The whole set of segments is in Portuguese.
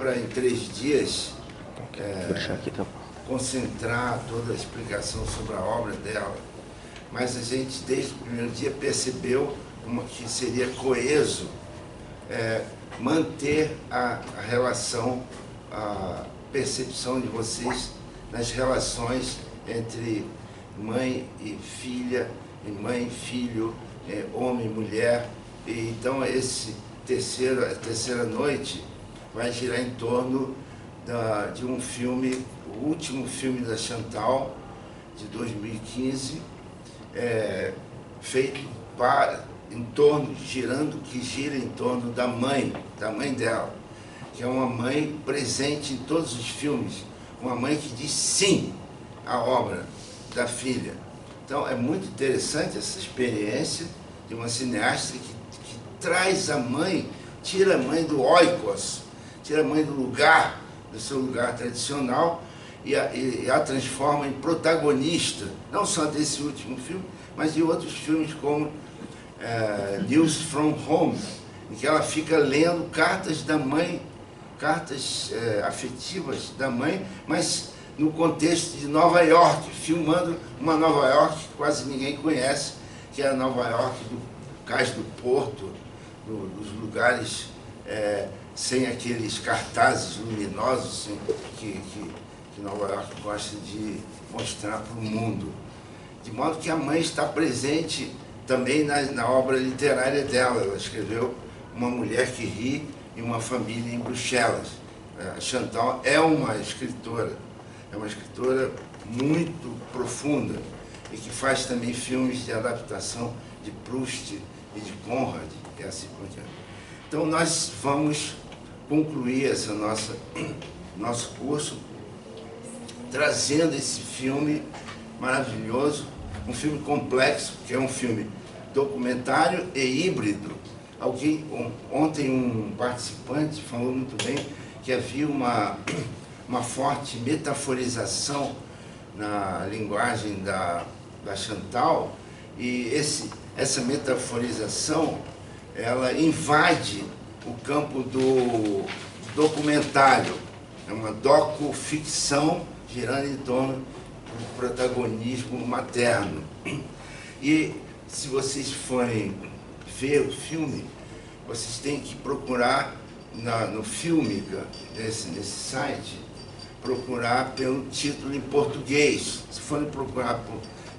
para, em 3 dias, concentrar toda a explicação sobre a obra dela. Mas a gente, desde o primeiro dia, percebeu que seria coeso manter a relação, a percepção de vocês nas relações entre mãe e filha, e mãe e filho, homem e mulher. E, então, a terceira noite vai girar em torno de um filme, o último filme da Chantal, de 2015, feito que gira em torno da mãe dela, que é uma mãe presente em todos os filmes, uma mãe que diz sim à obra da filha. Então é muito interessante essa experiência de uma cineasta que traz a mãe, tira a mãe do oikos, tira a mãe do seu lugar tradicional e a transforma em protagonista, não só desse último filme, mas de outros filmes como News from Home, em que ela fica lendo cartas da mãe, cartas afetivas da mãe, mas no contexto de Nova York, filmando uma Nova York que quase ninguém conhece, que é a Nova York do Cais do Porto, dos lugares sem aqueles cartazes luminosos que Nova York gosta de mostrar para o mundo. De modo que a mãe está presente também na obra literária dela. Ela escreveu Uma Mulher que Ri e Uma Família em Bruxelas. A Chantal é uma escritora muito profunda e que faz também filmes de adaptação de Proust e de Conrad, e assim por diante. Então nós vamos concluir nosso curso trazendo esse filme maravilhoso, um filme complexo, que é um filme documentário e híbrido. Ontem um participante falou muito bem que havia uma forte metaforização na linguagem da Chantal, e essa metaforização ela invade o campo do documentário. É uma docuficção girando em torno do protagonismo materno. E se vocês forem ver o filme, vocês têm que procurar no Filmica, nesse site, procurar pelo título em português. Se forem procurar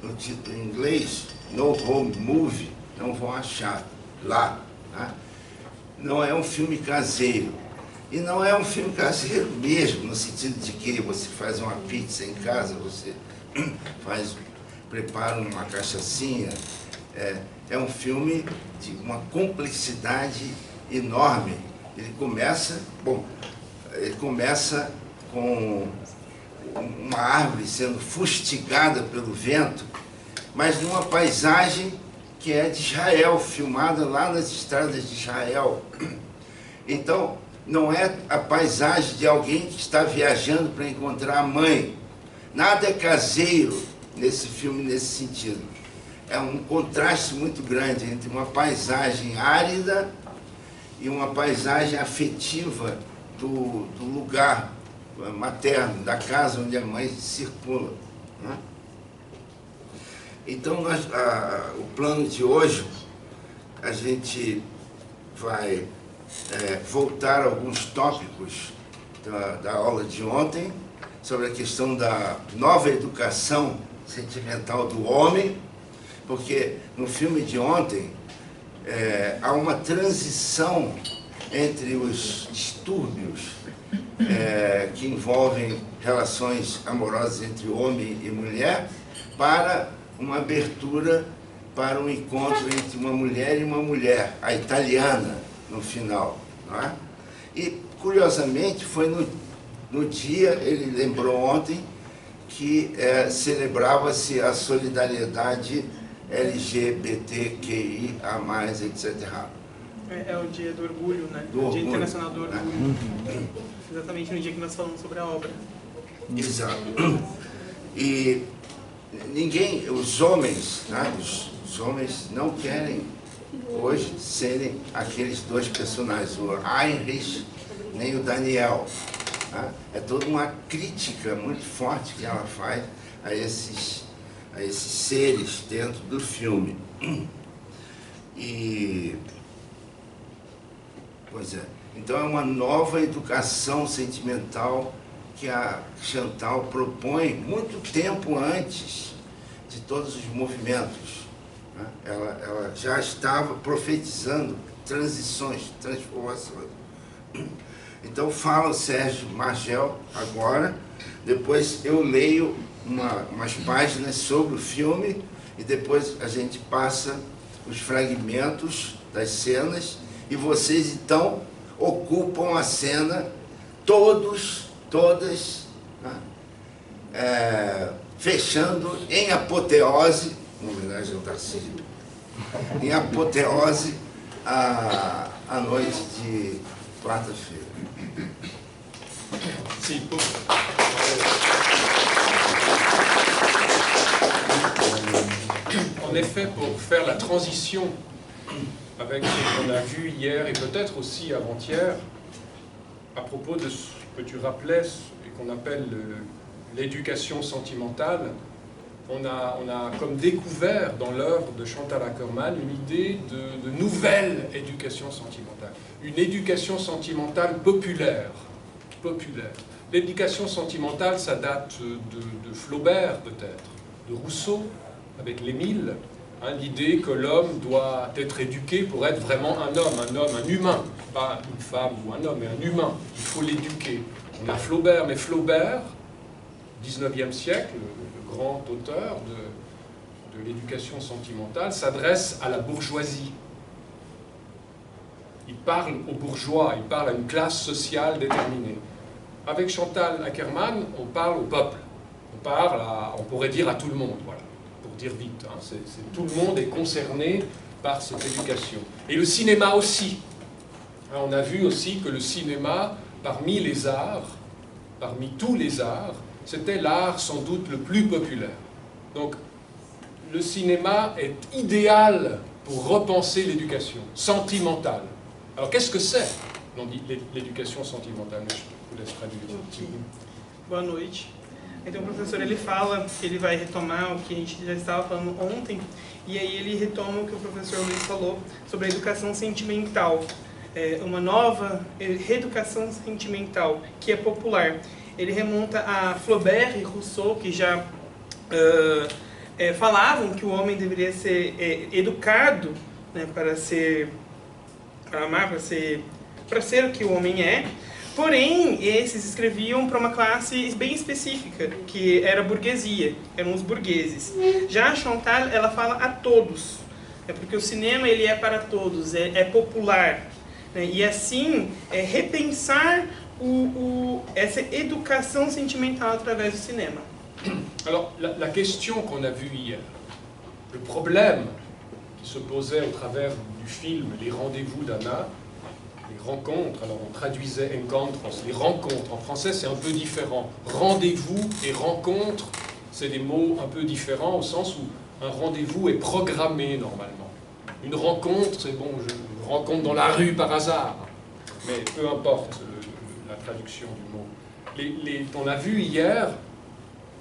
no título em inglês, No Home Movie, não vão achar lá. Tá? Não é um filme caseiro. E não é um filme caseiro mesmo, no sentido de que você faz uma pizza em casa, você prepara uma cachaçinha. É um filme de uma complexidade enorme. Ele começa com uma árvore sendo fustigada pelo vento, mas numa paisagem que é de Israel, filmada lá nas estradas de Israel. Então, não é a paisagem de alguém que está viajando para encontrar a mãe. Nada é caseiro nesse filme, nesse sentido. É um contraste muito grande entre uma paisagem árida e uma paisagem afetiva do lugar materno, da casa onde a mãe circula. Né? Então, o plano de hoje, a gente vai voltar a alguns tópicos da aula de ontem, sobre a questão da nova educação sentimental do homem, porque no filme de ontem há uma transição entre os distúrbios que envolvem relações amorosas entre homem e mulher, para uma abertura para um encontro entre uma mulher e uma mulher, a italiana, no final. Não é? E, curiosamente, foi no dia, ele lembrou ontem, que celebrava-se a solidariedade LGBTQIA+, etc. É o dia do orgulho, né? Do Dia orgulho, Internacional do Orgulho. Exatamente no dia que nós falamos sobre a obra. Exato. E ninguém, os homens, né? Os homens não querem hoje serem aqueles dois personagens, o Heinrich nem o Daniel. Tá? É toda uma crítica muito forte que ela faz a esses seres dentro do filme. E, pois é, então é uma nova educação sentimental que a Chantal propõe muito tempo antes de todos os movimentos. Né? Ela já estava profetizando transições, transformações. Então fala o Sérgio Margel agora, depois eu leio umas páginas sobre o filme e depois a gente passa os fragmentos das cenas e vocês então ocupam a cena, todas, né? Fechando em apoteose, em homenagem ao Tarcísio, em apoteose a noite de quarta-feira. Si, en effet, pour faire la transition avec ce qu'on a vu hier et peut-être aussi avant-hier, à propos de ce que tu rappelais et qu'on appelle l'éducation sentimentale, on a comme découvert dans l'œuvre de Chantal Akerman une idée de nouvelle éducation sentimentale. Une éducation sentimentale populaire. L'éducation sentimentale, ça date de Flaubert peut-être, de Rousseau, avec l'Émile, hein, l'idée que l'homme doit être éduqué pour être vraiment un homme, un humain, pas une femme ou un homme, mais un humain. Il faut l'éduquer. On a Flaubert, mais Flaubert, 19e siècle, le grand auteur de l'éducation sentimentale, s'adresse à la bourgeoisie. Il parle aux bourgeois, il parle à une classe sociale déterminée. Avec Chantal Akerman, on parle au peuple. On pourrait dire à tout le monde, voilà, pour dire vite. Hein, tout le monde est concerné par cette éducation. Et le cinéma aussi. Hein, on a vu aussi que le cinéma, parmi les arts, parmi tous les arts, c'était l'art sans doute le plus populaire. Donc, le cinéma est idéal pour repenser l'éducation sentimentale. Alors, qu'est-ce que c'est l'éducation sentimentale? Je vous laisse traduire. Boa noite. Então o professor ele fala que ele vai retomar o que a gente já estava falando ontem, e aí ele retoma o que o professor Luiz falou sobre a educação sentimental. Uma nova reeducação sentimental que é popular. Ele remonta a Flaubert e Rousseau, que já falavam que o homem deveria ser educado, né, para amar, para ser o que o homem é. Porém, esses escreviam para uma classe bem específica, que era a burguesia, eram os burgueses. Já a Chantal, ela fala a todos, porque o cinema ele é para todos, é popular, né? E assim, repensar essa educação sentimental através do cinema. Alors, la question qu'on a vue hier, le problème qui se posait au travers du film Les Rendez-vous d'Anna, les rencontres, alors on traduisait encontros, les rencontres, en français c'est un peu différent. Rendez-vous et rencontre, c'est des mots un peu différents au sens où un rendez-vous est programmé normalement. Une rencontre, c'est bon, je rencontre dans la rue par hasard, mais peu importe la traduction du mot. On a vu hier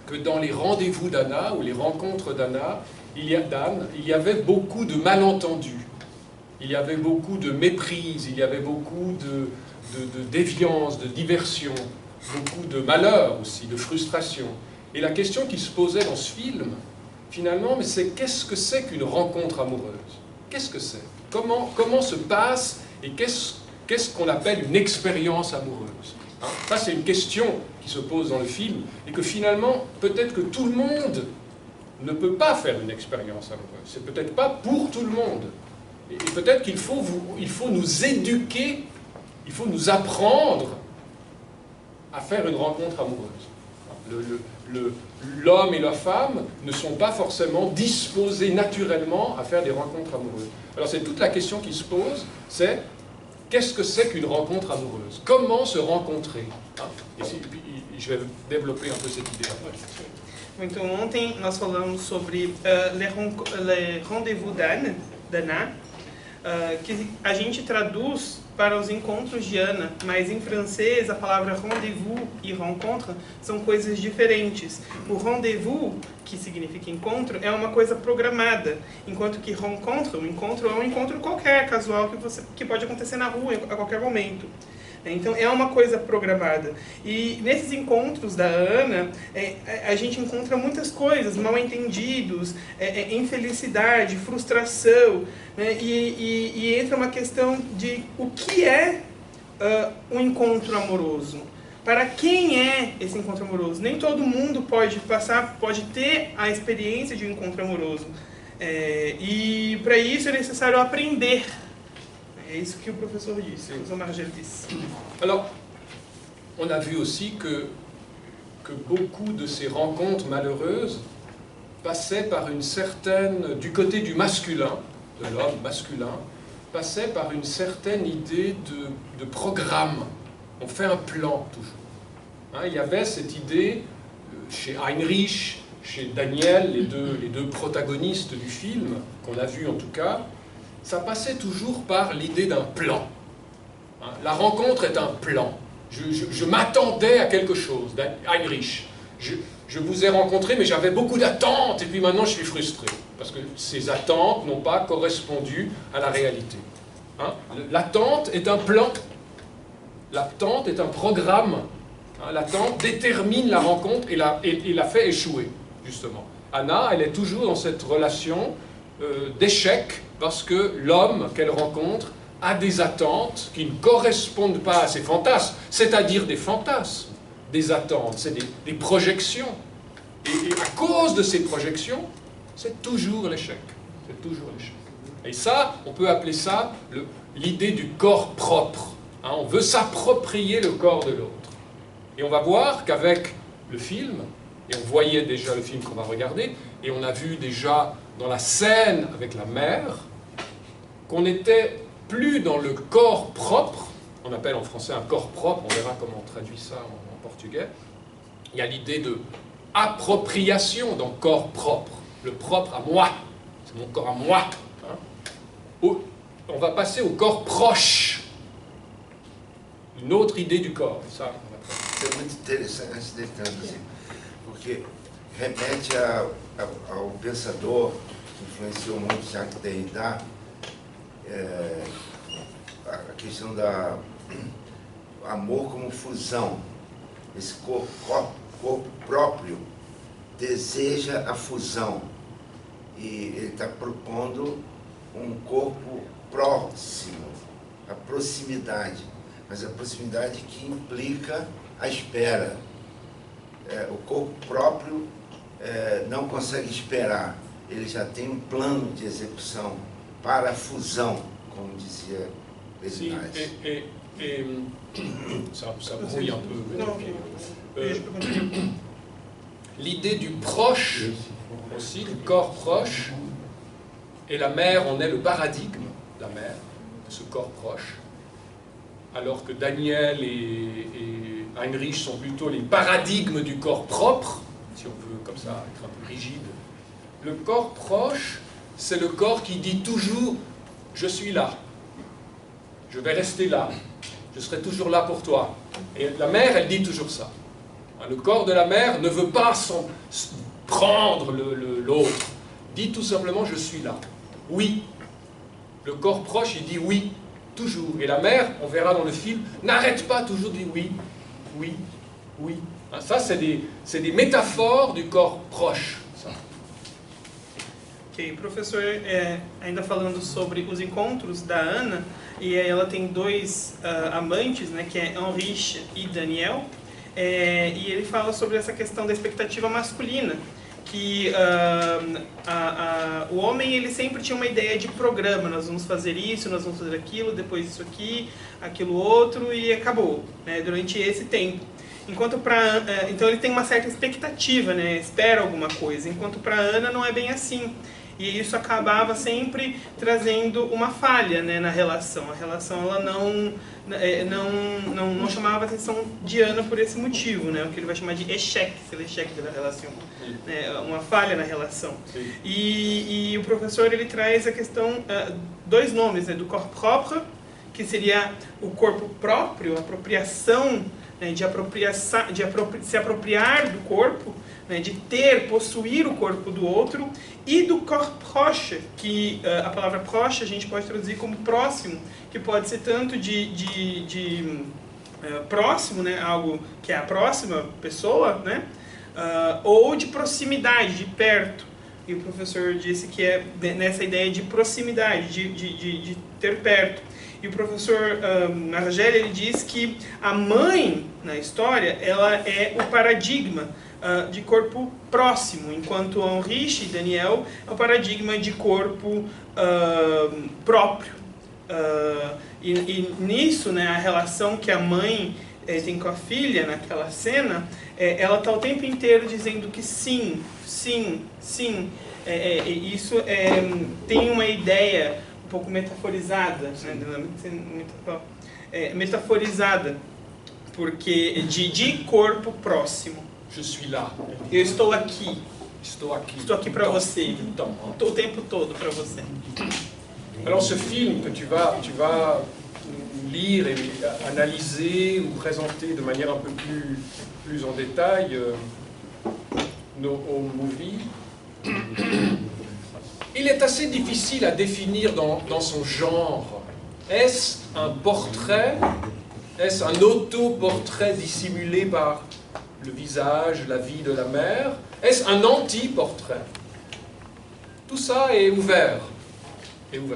que dans les rendez-vous d'Anna, ou les rencontres d'Anna, il y avait beaucoup de malentendus. Il y avait beaucoup de méprise, il y avait beaucoup de déviance, de diversion, beaucoup de malheur aussi, de frustration. Et la question qui se posait dans ce film, finalement, mais c'est qu'est-ce que c'est qu'une rencontre amoureuse? Qu'est-ce que c'est? Comment se passe et qu'est-ce qu'on appelle une expérience amoureuse? Hein, ça, c'est une question qui se pose dans le film et que finalement, peut-être que tout le monde ne peut pas faire une expérience amoureuse. C'est peut-être pas pour tout le monde. Et peut-être qu'il faut nous éduquer, il faut nous apprendre à faire une rencontre amoureuse. L'homme et la femme ne sont pas forcément disposés naturellement à faire des rencontres amoureuses. Alors c'est toute la question qui se pose, c'est qu'est-ce que c'est qu'une rencontre amoureuse? Comment se rencontrer? Et je vais développer un peu cette idée après. Então ontem nós falamos sobre les rendez-vous d'Anna, que a gente traduz para os encontros de Ana, mas em francês a palavra rendezvous e rencontre são coisas diferentes. O rendezvous, que significa encontro, é uma coisa programada, enquanto que rencontre, o encontro é um encontro qualquer, casual, que pode acontecer na rua a qualquer momento. Então é uma coisa programada. E nesses encontros da Ana, a gente encontra muitas coisas, mal-entendidos, infelicidade, frustração, né? E entra uma questão de o que é um encontro amoroso. Para quem é esse encontro amoroso? Nem todo mundo pode ter a experiência de um encontro amoroso. E para isso é necessário aprender. É isso que o professor disse, o professor Margel disse. Alors, on a vu aussi que beaucoup de ces rencontres malheureuses passaient par une certaine, du côté du masculin, de l'homme masculin, passaient par une certaine idée de programme. On fait un plan toujours. Hein, il y avait cette idée chez Heinrich, chez Daniel, les deux protagonistes du film, qu'on a vu en tout cas, ça passait toujours par l'idée d'un plan. Hein, la rencontre est un plan. Je m'attendais à quelque chose. Heinrich, je vous ai rencontré, mais j'avais beaucoup d'attentes, et puis maintenant je suis frustré, parce que ces attentes n'ont pas correspondu à la réalité. Hein, l'attente est un plan. L'attente est un programme. Hein, l'attente détermine la rencontre et la fait échouer, justement. Anna, elle est toujours dans cette relation d'échec, parce que l'homme qu'elle rencontre a des attentes qui ne correspondent pas à ses fantasmes, c'est-à-dire des fantasmes, des attentes, c'est des projections. Et à cause de ces projections, c'est toujours l'échec. C'est toujours l'échec. Et ça, on peut appeler ça l'idée du corps propre. Hein, on veut s'approprier le corps de l'autre. Et on va voir qu'avec le film, et on voyait déjà le film qu'on va regarder, et on a vu déjà dans la scène avec la mère, qu'on n'était plus dans le corps propre, on appelle en français un corps propre, on verra comment on traduit ça en portugais. Il y a l'idée de appropriation dans corps propre, le propre à moi, c'est mon corps à moi. Hein. On va passer au corps proche, une autre idée du corps. Ça, c'est muito interessante esse detalhe, assim, porque remete ao pensador que influenciou muito Jacques Derrida, a questão da amor como fusão. Esse corpo próprio deseja a fusão e ele está propondo um corpo próximo, a proximidade, mas a proximidade que implica a espera. O corpo próprio não consegue esperar, ele já tem um plano de execução para a fusão, como dizia Lévinas. Ça brouille un peu. L'idée du proche, aussi, du corps proche, et la mère en est le paradigme, la mère, de ce corps proche, alors que Daniel et Heinrich sont plutôt les paradigmes du corps propre, si on veut comme ça être un peu rigide. Le corps proche, c'est le corps qui dit toujours « je suis là, je vais rester là, je serai toujours là pour toi ». Et la mère, elle dit toujours ça. Le corps de la mère ne veut pas prendre l'autre, dit tout simplement « je suis là ». Oui. Le corps proche, il dit oui, toujours. Et la mère, on verra dans le film, n'arrête pas toujours de dire oui, oui, oui. Ça, c'est des métaphores du corps proche. Ça. Ok, professor, ainda falando sobre os encontros da Ana, e ela tem dois amantes, né, que é Heinrich e Daniel, e ele fala sobre essa questão da expectativa masculina, que o homem ele sempre tinha uma ideia de programa, nós vamos fazer isso, nós vamos fazer aquilo, depois isso aqui, aquilo outro, e acabou, né, durante esse tempo. Enquanto então ele tem uma certa expectativa, né, espera alguma coisa, enquanto para Ana não é bem assim. E isso acabava sempre trazendo uma falha, né, na relação. A relação ela não chamava a atenção de Ana por esse motivo, né, o que ele vai chamar de échec, l'échec da relação, né, uma falha na relação. E o professor ele traz a questão, dois nomes, né, do corps propre, que seria o corpo próprio, a apropriação, né, se apropriar do corpo, né, de possuir o corpo do outro, e do corps proche, que a palavra proche a gente pode traduzir como próximo, que pode ser tanto de próximo, né, algo que é a próxima pessoa, né, ou de proximidade, de perto. E o professor disse que é nessa ideia de proximidade, de ter perto. E o professor Margel, ele diz que a mãe, na história, ela é o paradigma de corpo próximo, enquanto Henrich, Daniel, é o paradigma de corpo próprio. E nisso, né, a relação que a mãe tem com a filha, naquela cena, ela está o tempo inteiro dizendo que sim, sim, sim. Isso tem uma ideia um pouco metaforizada, né, metaforizada, porque de corpo próximo. Je suis là. Eu estou aqui. Estou aqui. Estou aqui para você. Então, O tempo todo para você. Alors ce film que tu vas lire et analyser ou présenter de manière un peu plus en détail, No Home Movie, il est assez difficile à définir dans son genre. Est-ce un portrait? Est-ce un autoportrait dissimulé par le visage, la vie de la mère? Est-ce un anti-portrait? Tout ça est ouvert.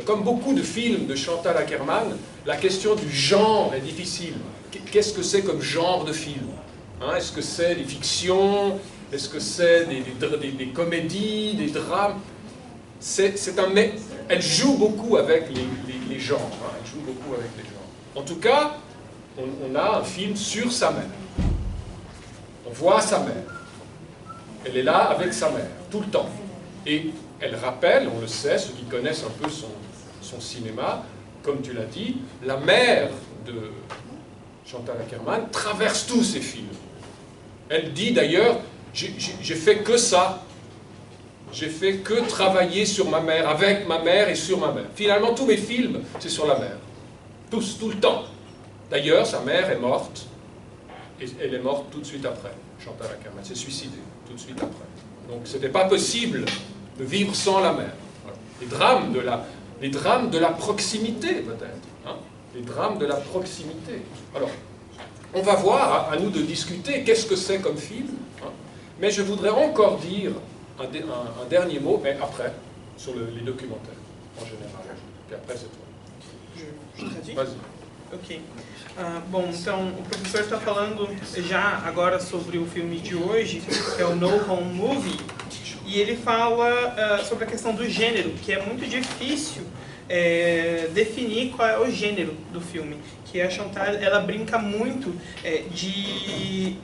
Comme beaucoup de films de Chantal Akerman, la question du genre est difficile. Qu'est-ce que c'est comme genre de film? Est-ce que c'est des fictions? Est-ce que c'est des comédies, des drames? Elle joue beaucoup avec les genres. Elle joue beaucoup avec les genres. En tout cas, on a un film sur sa mère. On voit sa mère. Elle est là avec sa mère, tout le temps. Et elle rappelle, on le sait, ceux qui connaissent un peu son cinéma, comme tu l'as dit, la mère de Chantal Akerman traverse tous ses films. Elle dit d'ailleurs, j'ai fait que ça. J'ai fait que travailler sur ma mère, avec ma mère et sur ma mère. Finalement, tous mes films, c'est sur la mère. Tous, tout le temps. D'ailleurs, sa mère est morte. Et elle est morte tout de suite après, Chantal Akerman s'est suicidée tout de suite après. Donc ce n'était pas possible de vivre sans la mère. Voilà. Les drames de la proximité, peut-être. Les drames de la proximité. Alors, on va voir, à nous de discuter, qu'est-ce que c'est comme film. Mais je voudrais encore dire un dernier mot, mais après, sur les documentaires, en général. Puis après, c'est toi. Je traduis? Vas-y. Ok. Bom, então o professor está falando já agora sobre o filme de hoje, que é o No Home Movie, e ele fala sobre a questão do gênero, que é muito difícil definir qual é o gênero do filme. Que a Chantal, ela brinca muito de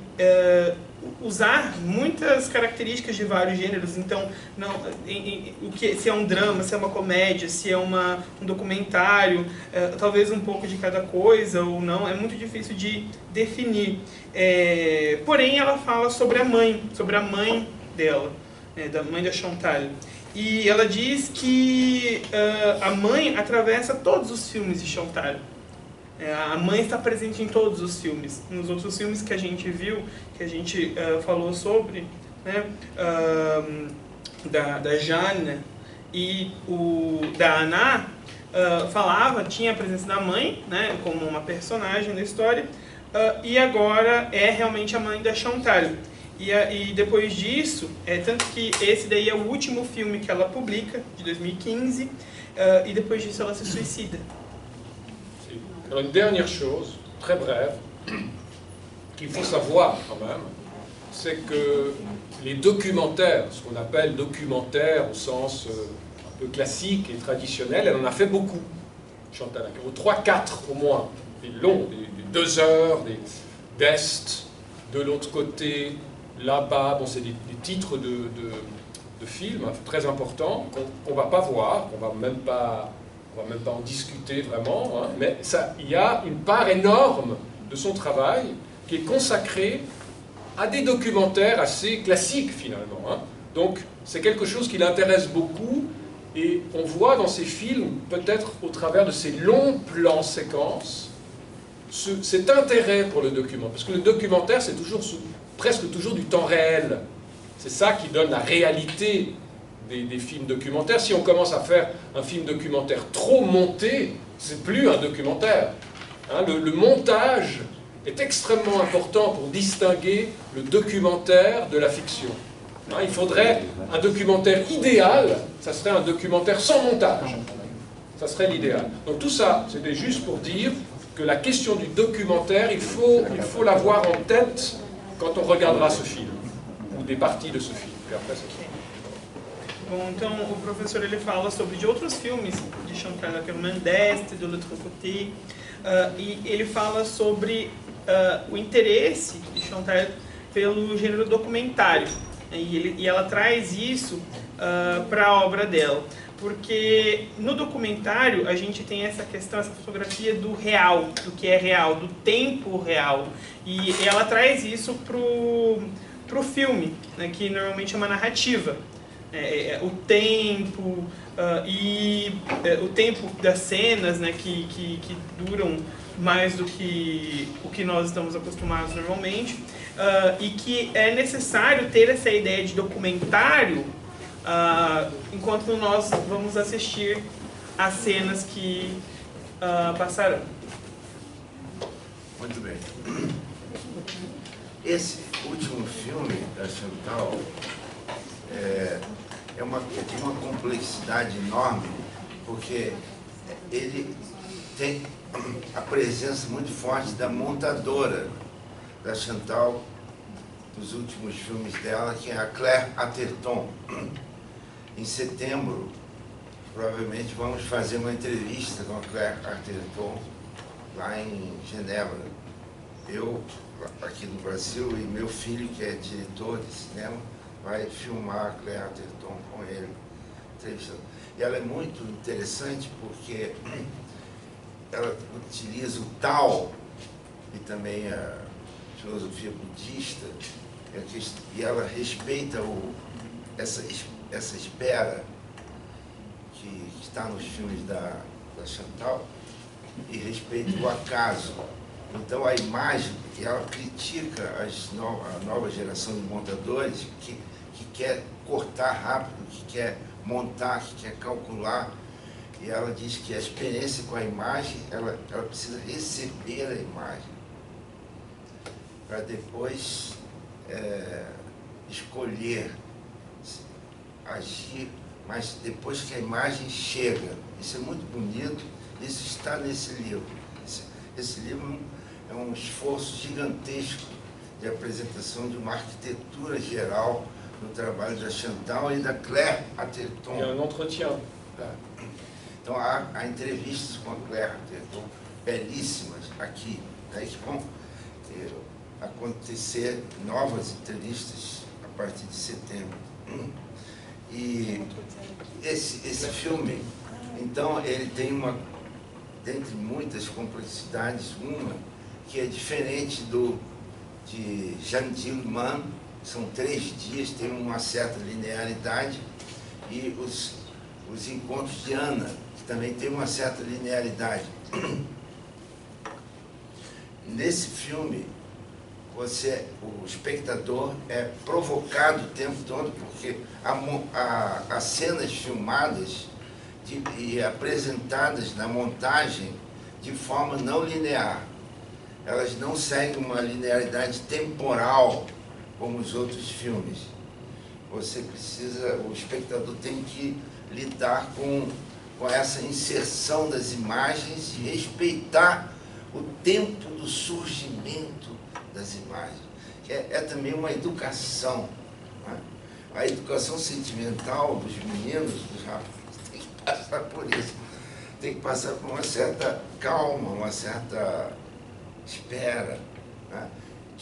usar muitas características de vários gêneros, então se é um drama, se é uma comédia, se é um documentário, talvez um pouco de cada coisa ou não, é muito difícil de definir. Porém, ela fala sobre a mãe dela, da mãe da Chantal. E ela diz que a mãe atravessa todos os filmes de Chantal. A mãe está presente em todos os filmes. Nos outros filmes que a gente viu, que a gente falou sobre, né, da Jeanne e da Anna, tinha a presença da mãe, né, como uma personagem da história, e agora é realmente a mãe da Chantal. E depois disso, tanto que esse daí é o último filme que ela publica, de 2015, e depois disso ela se suicida. Alors une dernière chose, très brève, qu'il faut savoir quand même, c'est que les documentaires, ce qu'on appelle documentaires au sens un peu classique et traditionnel, elle en a fait beaucoup, Chantal Akerman, 3-4 au moins, des longs, des 2 heures, d'Est, de l'autre côté, là-bas, bon, c'est des titres de de films, très importants, qu'on ne va pas voir, qu'on ne va même pas en discuter vraiment, hein, mais il y a une part énorme de son travail qui est consacrée à des documentaires assez classiques finalement. Hein. Donc c'est quelque chose qui l'intéresse beaucoup, et on voit dans ces films, peut-être au travers de ces longs plans séquences, cet intérêt pour le documentaire. Parce que le documentaire, c'est presque toujours du temps réel. C'est ça qui donne la réalité des films documentaires. Si on commence à faire un film documentaire trop monté, c'est plus un documentaire. Hein, le montage est extrêmement important pour distinguer le documentaire de la fiction. Hein, il faudrait un documentaire idéal, ça serait un documentaire sans montage. Ça serait l'idéal. Donc tout ça, c'était juste pour dire que la question du documentaire, il faut l'avoir en tête quand on regardera ce film, ou des parties de ce film. Et après, Bom, então o professor ele fala sobre de outros filmes de Chantal Akerman, d'Est, de l'autre côté, e ele fala sobre o interesse de Chantal pelo gênero documentário, e ela traz isso para a obra dela, porque no documentário a gente tem essa questão, essa fotografia do real, do que é real, do tempo real, e ela traz isso pro filme, né, que normalmente é uma narrativa. O tempo o tempo das cenas, né, que duram mais do que o que nós estamos acostumados normalmente, e que é necessário ter essa ideia de documentário enquanto nós vamos assistir as cenas que passarão. Muito bem. Esse último filme da Chantal tem uma complexidade enorme, porque ele tem a presença muito forte da montadora da Chantal nos últimos filmes dela, que é a Claire Atherton. Em setembro, provavelmente vamos fazer uma entrevista com a Claire Atherton lá em Genebra. Eu, aqui no Brasil, e meu filho, que é diretor de cinema, vai filmar a Claire Atherton com ele, entrevistando. E ela é muito interessante porque ela utiliza o Tao e também a filosofia budista, e ela respeita essa espera que está nos filmes da Chantal, e respeita o acaso. Então a imagem, ela critica a nova geração de montadores que quer cortar rápido, que quer montar, que quer calcular, e ela diz que a experiência com a imagem, ela precisa receber a imagem, para depois escolher, agir, mas depois que a imagem chega. Isso é muito bonito, isso está nesse livro. Esse livro é um esforço gigantesco de apresentação de uma arquitetura geral no trabalho da Chantal e da Claire Atherton. E um entretien. Então há entrevistas com a Claire Atherton belíssimas aqui, né, que vão acontecer novas entrevistas a partir de setembro. E esse filme, então, ele tem dentre muitas complexidades, uma que é diferente de Jeanne Dielman. São 3 dias, tem uma certa linearidade, e os encontros de Ana, que também tem uma certa linearidade. Nesse filme, o espectador é provocado o tempo todo, porque as cenas filmadas e apresentadas na montagem de forma não linear. Elas não seguem uma linearidade temporal como os outros filmes. O espectador tem que lidar com essa inserção das imagens e respeitar o tempo do surgimento das imagens, que é também uma educação, né? A educação sentimental dos meninos, dos rapazes, tem que passar por isso, tem que passar por uma certa calma, uma certa espera, né?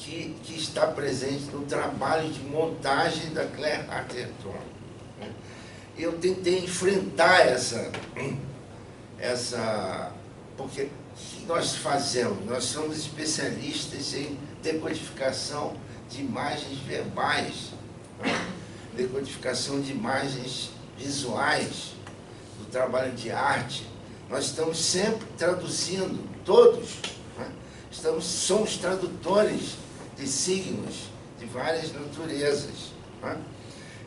que está presente no trabalho de montagem da Claire Atherton. Eu tentei enfrentar porque o que nós fazemos? Nós somos especialistas em decodificação de imagens verbais, decodificação de imagens visuais, do trabalho de arte. Nós estamos sempre traduzindo, todos, somos tradutores de signos de várias naturezas.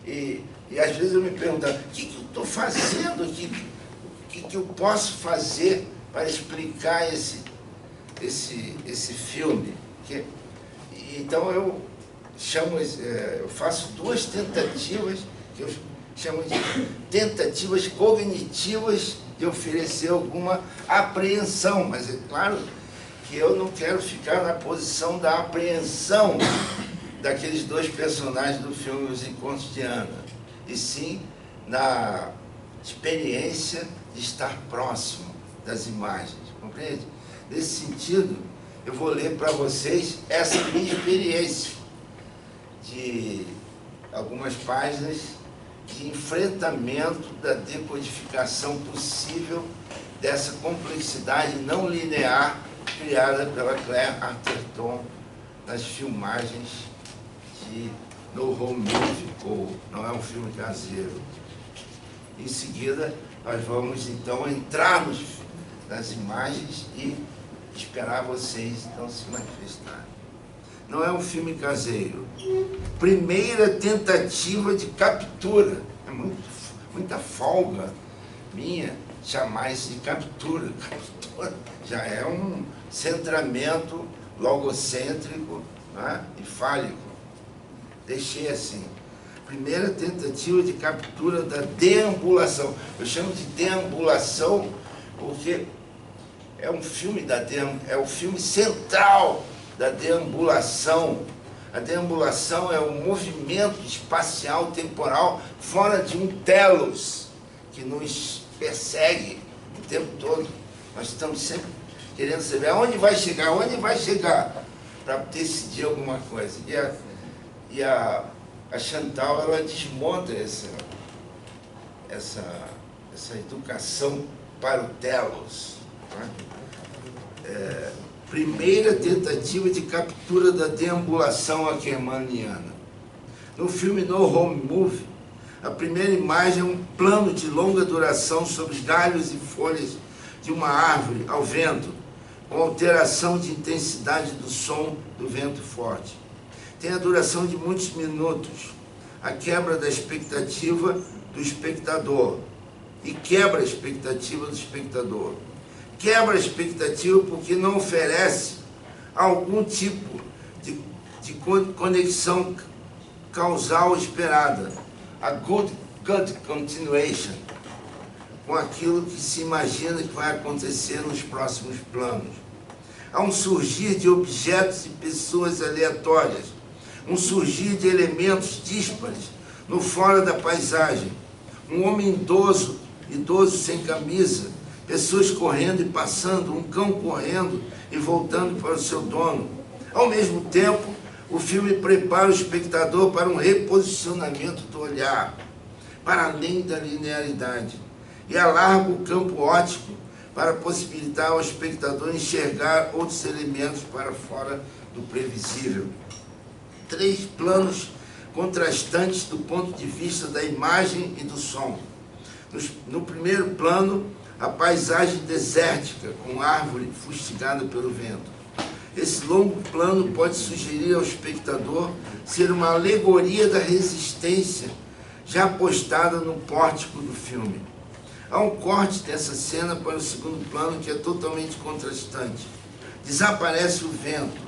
E às vezes eu me pergunto, o que eu estou fazendo aqui? O que eu posso fazer para explicar esse filme? Então eu faço duas tentativas, que eu chamo de tentativas cognitivas de oferecer alguma apreensão, mas é claro que eu não quero ficar na posição da apreensão daqueles dois personagens do filme Os Encontros de Ana, e sim na experiência de estar próximo das imagens, compreende? Nesse sentido, eu vou ler para vocês essa minha experiência de algumas páginas de enfrentamento da decodificação possível dessa complexidade não linear criada pela Claire Atherton nas filmagens de No Home Movie, ou Não É um Filme Caseiro. Em seguida, nós vamos então entrar nas imagens e esperar vocês então se manifestarem. Não é um filme caseiro. Primeira tentativa de captura. É muita folga minha chamar isso de captura. Captura já é um centramento logocêntrico, né, e fálico. Deixei assim. Primeira tentativa de captura da deambulação. Eu chamo de deambulação porque é um filme é o filme central da deambulação. A deambulação é o movimento espacial temporal fora de um telos que nos persegue o tempo todo. Nós estamos sempre querendo saber aonde vai chegar, para decidir alguma coisa. E a Chantal, ela desmonta essa educação para o telos. Né? Primeira tentativa de captura da deambulação ackermanniana. No filme No Home Movie, a primeira imagem é um plano de longa duração sobre os galhos e folhas de uma árvore ao vento, com alteração de intensidade do som do vento forte. Tem a duração de muitos minutos, a quebra da expectativa do espectador, e quebra a expectativa do espectador. Quebra a expectativa porque não oferece algum tipo de conexão causal esperada, a good continuation, com aquilo que se imagina que vai acontecer nos próximos planos. Há um surgir de objetos e pessoas aleatórias, um surgir de elementos díspares no fora da paisagem, um homem idoso sem camisa, pessoas correndo e passando, um cão correndo e voltando para o seu dono. Ao mesmo tempo, o filme prepara o espectador para um reposicionamento do olhar, para além da linearidade, e alarga o campo óptico para possibilitar ao espectador enxergar outros elementos para fora do previsível. 3 planos contrastantes do ponto de vista da imagem e do som. No primeiro plano, a paisagem desértica, com árvore fustigada pelo vento. Esse longo plano pode sugerir ao espectador ser uma alegoria da resistência já postada no pórtico do filme. Há um corte dessa cena para o segundo plano que é totalmente contrastante. Desaparece o vento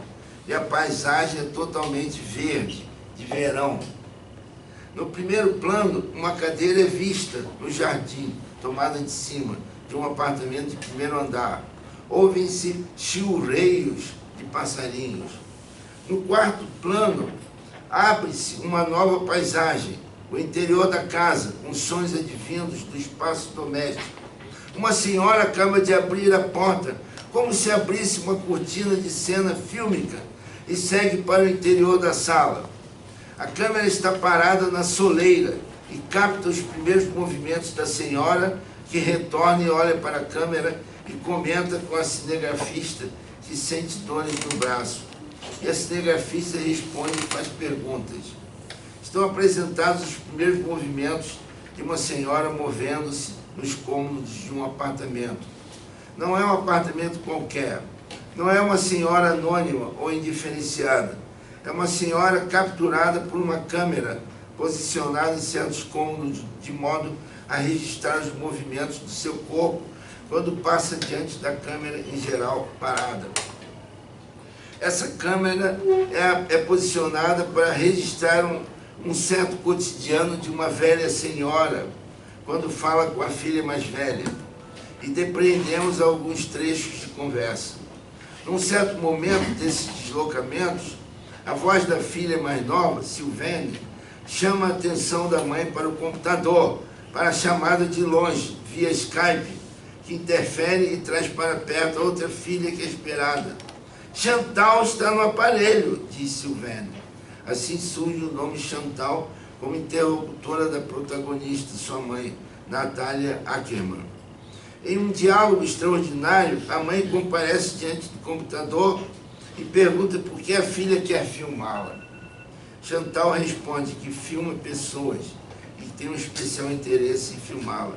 e a paisagem é totalmente verde, de verão. No primeiro plano, uma cadeira é vista no jardim, tomada de cima, de um apartamento de primeiro andar. Ouvem-se chilreios de passarinhos. No quarto plano, abre-se uma nova paisagem, o interior da casa, com sons advindos do espaço doméstico. Uma senhora acaba de abrir a porta, como se abrisse uma cortina de cena fílmica, e segue para o interior da sala. A câmera está parada na soleira, e capta os primeiros movimentos da senhora, que retorna e olha para a câmera e comenta com a cinegrafista que sente dores no braço. E a cinegrafista responde e faz perguntas. Estão apresentados os primeiros movimentos de uma senhora movendo-se nos cômodos de um apartamento. Não é um apartamento qualquer. Não é uma senhora anônima ou indiferenciada. É uma senhora capturada por uma câmera posicionada em certos cômodos de modo a registrar os movimentos do seu corpo quando passa diante da câmera em geral parada. Essa câmera é posicionada para registrar um certo cotidiano de uma velha senhora quando fala com a filha mais velha, e depreendemos alguns trechos de conversa. Num certo momento desses deslocamentos, a voz da filha mais nova, Silvene, chama a atenção da mãe para o computador, para a chamada de longe, via Skype, que interfere e traz para perto a outra filha que é esperada. Chantal está no aparelho, diz Silvene. Assim surge o nome Chantal como interlocutora da protagonista, sua mãe, Natália Ackerman. Em um diálogo extraordinário, a mãe comparece diante do computador e pergunta por que a filha quer filmá-la. Chantal responde que filma pessoas e que tem um especial interesse em filmá-la.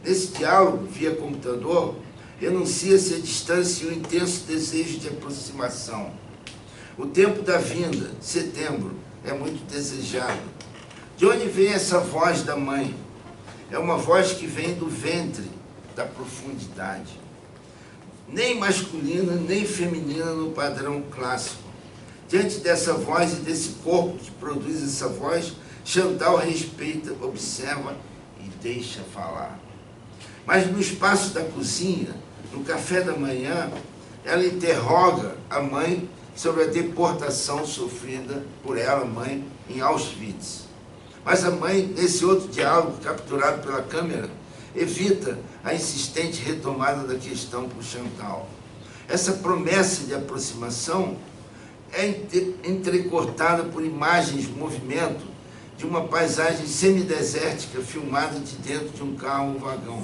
Nesse diálogo, via computador, enuncia-se a distância e o intenso desejo de aproximação. O tempo da vinda, setembro, é muito desejado. De onde vem essa voz da mãe? É uma voz que vem do ventre, da profundidade. Nem masculina, nem feminina no padrão clássico. Diante dessa voz e desse corpo que produz essa voz, Chantal respeita, observa e deixa falar. Mas no espaço da cozinha, no café da manhã, ela interroga a mãe sobre a deportação sofrida por ela, mãe, em Auschwitz. Mas a mãe, nesse outro diálogo capturado pela câmera, evita a insistente retomada da questão por Chantal. Essa promessa de aproximação é entrecortada por imagens de movimento de uma paisagem semidesértica filmada de dentro de um carro ou vagão.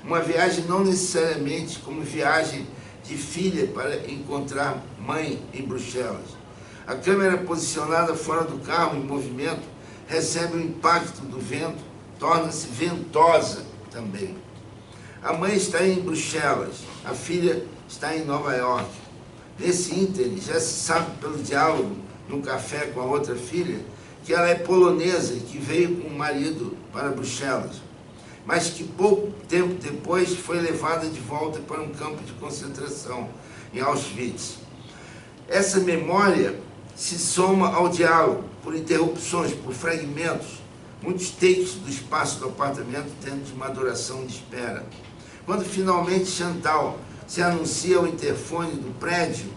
Uma viagem não necessariamente como viagem de filha para encontrar mãe em Bruxelas. A câmera posicionada fora do carro em movimento recebe o impacto do vento, torna-se ventosa também. A mãe está em Bruxelas, a filha está em Nova York. Nesse ínterim, já se sabe pelo diálogo num café com a outra filha que ela é polonesa e que veio com o marido para Bruxelas, mas que pouco tempo depois foi levada de volta para um campo de concentração em Auschwitz. Essa memória se soma ao diálogo, por interrupções, por fragmentos, muitos takes do espaço do apartamento dentro de uma adoração de espera. Quando finalmente Chantal se anuncia ao interfone do prédio,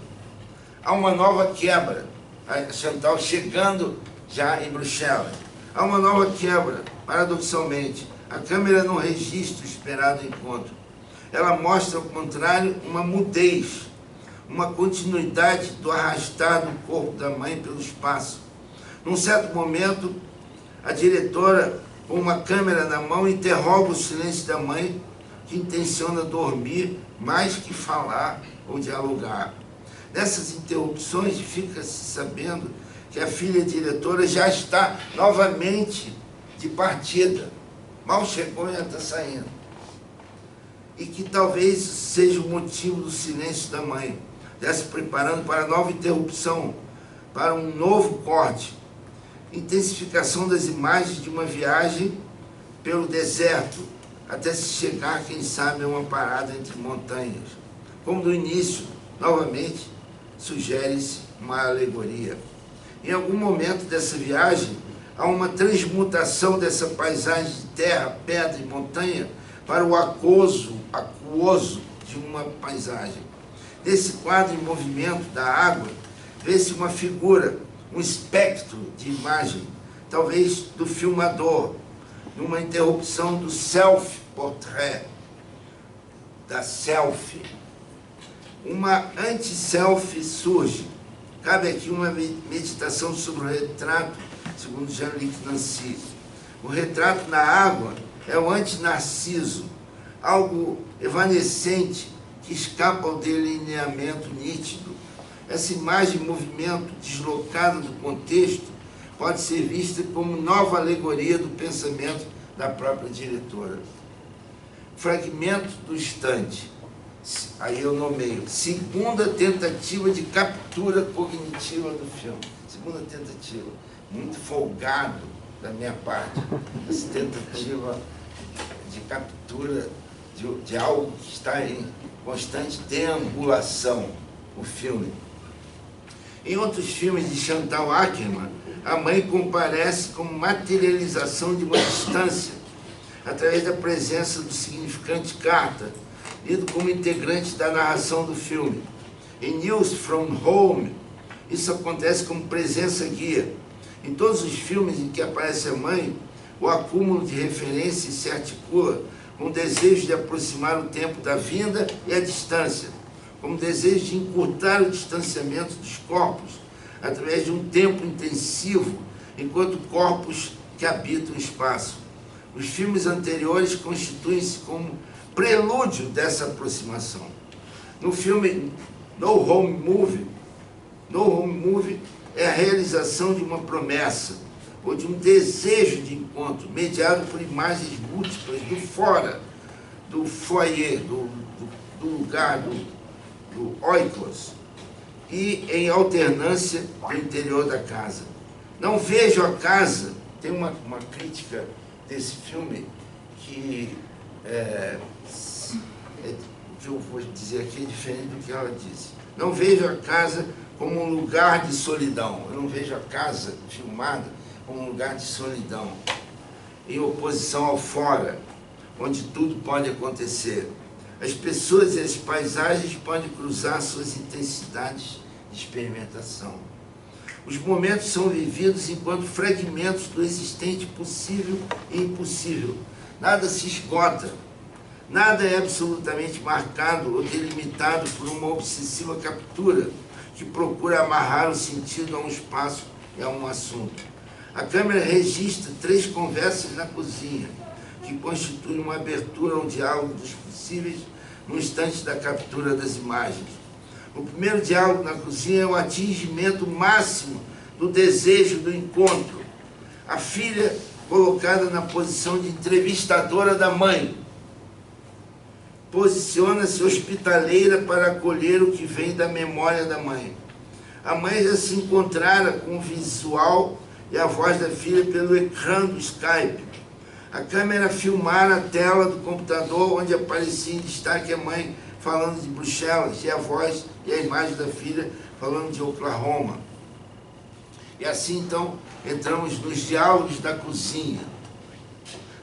há uma nova quebra. A Chantal chegando já em Bruxelas. Há uma nova quebra, paradoxalmente. A câmera não registra o esperado encontro. Ela mostra, ao contrário, uma mudez, uma continuidade do arrastar do corpo da mãe pelo espaço. Num certo momento, a diretora, com uma câmera na mão, interroga o silêncio da mãe, que intenciona dormir mais que falar ou dialogar. Nessas interrupções, fica-se sabendo que a filha diretora já está novamente de partida. Mal chegou e já está saindo. E que talvez seja o motivo do silêncio da mãe, já se preparando para a nova interrupção, para um novo corte. Intensificação das imagens de uma viagem pelo deserto, até se chegar, quem sabe, a uma parada entre montanhas. Como no início, novamente, sugere-se uma alegoria. Em algum momento dessa viagem, há uma transmutação dessa paisagem de terra, pedra e montanha para o aquoso de uma paisagem. Nesse quadro em movimento da água, vê-se uma figura, um espectro de imagem, talvez do filmador, numa interrupção do self-portrait, da selfie. Uma anti-selfie surge. Cabe aqui uma meditação sobre o retrato, segundo Jean-Luc Nancy. O retrato na água é o anti-narciso, algo evanescente que escapa ao delineamento nítido. Essa imagem em movimento, deslocada do contexto, pode ser vista como nova alegoria do pensamento da própria diretora. Fragmento do estande. Aí eu nomeio. Segunda tentativa de captura cognitiva do filme. Segunda tentativa. Muito folgado da minha parte. Essa tentativa de captura de algo que está em constante deambulação, o filme. Em outros filmes de Chantal Akerman, a mãe comparece como materialização de uma distância, através da presença do significante carta, lido como integrante da narração do filme. Em News from Home, isso acontece como presença guia. Em todos os filmes em que aparece a mãe, o acúmulo de referências se articula com o desejo de aproximar o tempo da vinda e a distância, como desejo de encurtar o distanciamento dos corpos através de um tempo intensivo, enquanto corpos que habitam o espaço. Os filmes anteriores constituem-se como prelúdio dessa aproximação. No filme No Home Movie é a realização de uma promessa ou de um desejo de encontro, mediado por imagens múltiplas do fora, do foyer, do lugar, do oikos, e em alternância do interior da casa. Não vejo a casa, tem uma crítica desse filme que o que eu vou dizer aqui é diferente do que ela disse. Não vejo a casa como um lugar de solidão. Eu não vejo a casa filmada como um lugar de solidão, em oposição ao fora, onde tudo pode acontecer. As pessoas e as paisagens podem cruzar suas intensidades de experimentação. Os momentos são vividos enquanto fragmentos do existente possível e impossível. Nada se esgota. Nada é absolutamente marcado ou delimitado por uma obsessiva captura que procura amarrar o sentido a um espaço e a um assunto. A câmera registra 3 conversas na cozinha, que constituem uma abertura ao diálogo dos possíveis no instante da captura das imagens. O primeiro diálogo na cozinha é o atingimento máximo do desejo do encontro. A filha, colocada na posição de entrevistadora da mãe, posiciona-se hospitaleira para acolher o que vem da memória da mãe. A mãe já se encontrara com o visual e a voz da filha pelo ecrã do Skype. A câmera filmara a tela do computador onde aparecia em destaque a mãe falando de Bruxelas e a voz e a imagem da filha falando de Oklahoma. E assim, então, entramos nos diálogos da cozinha.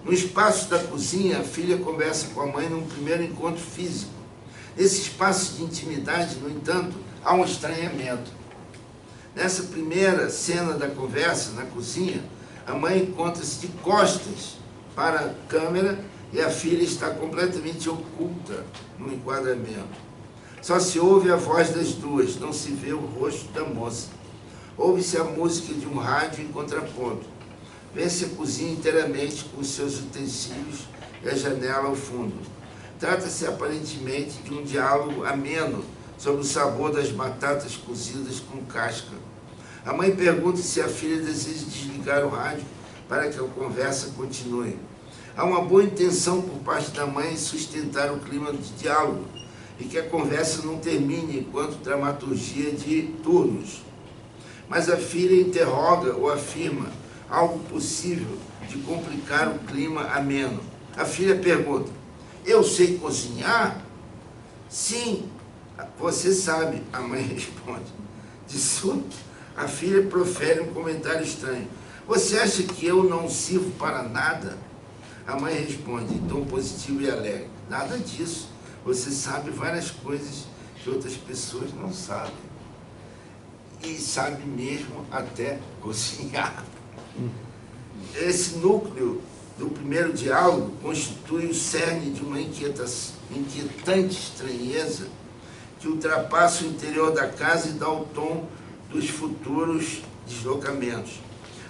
No espaço da cozinha, a filha conversa com a mãe num primeiro encontro físico. Nesse espaço de intimidade, no entanto, há um estranhamento. Nessa primeira cena da conversa, na cozinha, a mãe encontra-se de costas para a câmera e a filha está completamente oculta no enquadramento. Só se ouve a voz das duas, não se vê o rosto da moça. Ouve-se a música de um rádio em contraponto. Vê-se a cozinha inteiramente com seus utensílios e a janela ao fundo. Trata-se aparentemente de um diálogo ameno sobre o sabor das batatas cozidas com casca. A mãe pergunta se a filha deseja desligar o rádio para que a conversa continue. Há uma boa intenção por parte da mãe em sustentar o clima de diálogo e que a conversa não termine enquanto dramaturgia de turnos. Mas a filha interroga ou afirma algo possível de complicar o clima ameno. A filha pergunta: eu sei cozinhar? Sim, você sabe, a mãe responde. De súbito, a filha profere um comentário estranho: você acha que eu não sirvo para nada? A mãe responde em tom positivo e alegre: nada disso, você sabe várias coisas que outras pessoas não sabem. E sabe mesmo até cozinhar. Esse núcleo do primeiro diálogo constitui o cerne de uma inquietante estranheza que ultrapassa o interior da casa e dá o tom dos futuros deslocamentos.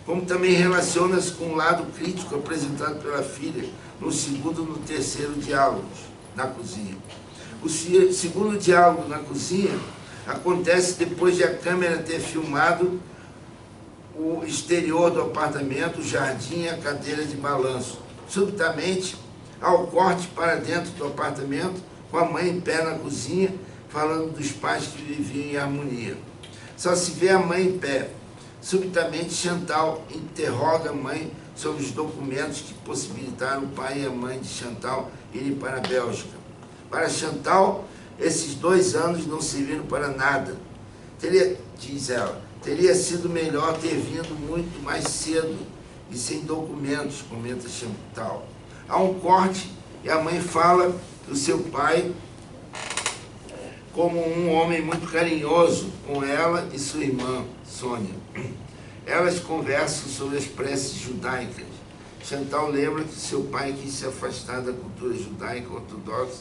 como também relaciona-se com o lado crítico apresentado pela filha no segundo e no terceiro diálogos na cozinha. O segundo diálogo na cozinha acontece depois de a câmera ter filmado o exterior do apartamento, o jardim e a cadeira de balanço. Subitamente, há o corte para dentro do apartamento, com a mãe em pé na cozinha, falando dos pais que viviam em harmonia. Só se vê a mãe em pé. Subitamente, Chantal interroga a mãe sobre os documentos que possibilitaram o pai e a mãe de Chantal irem para a Bélgica. Para Chantal, esses 2 anos não serviram para nada. Diz ela, teria sido melhor ter vindo muito mais cedo e sem documentos, comenta Chantal. Há um corte e a mãe fala do seu pai como um homem muito carinhoso com ela e sua irmã, Sônia. Elas conversam sobre as preces judaicas. Chantal lembra que seu pai quis se afastar da cultura judaica ortodoxa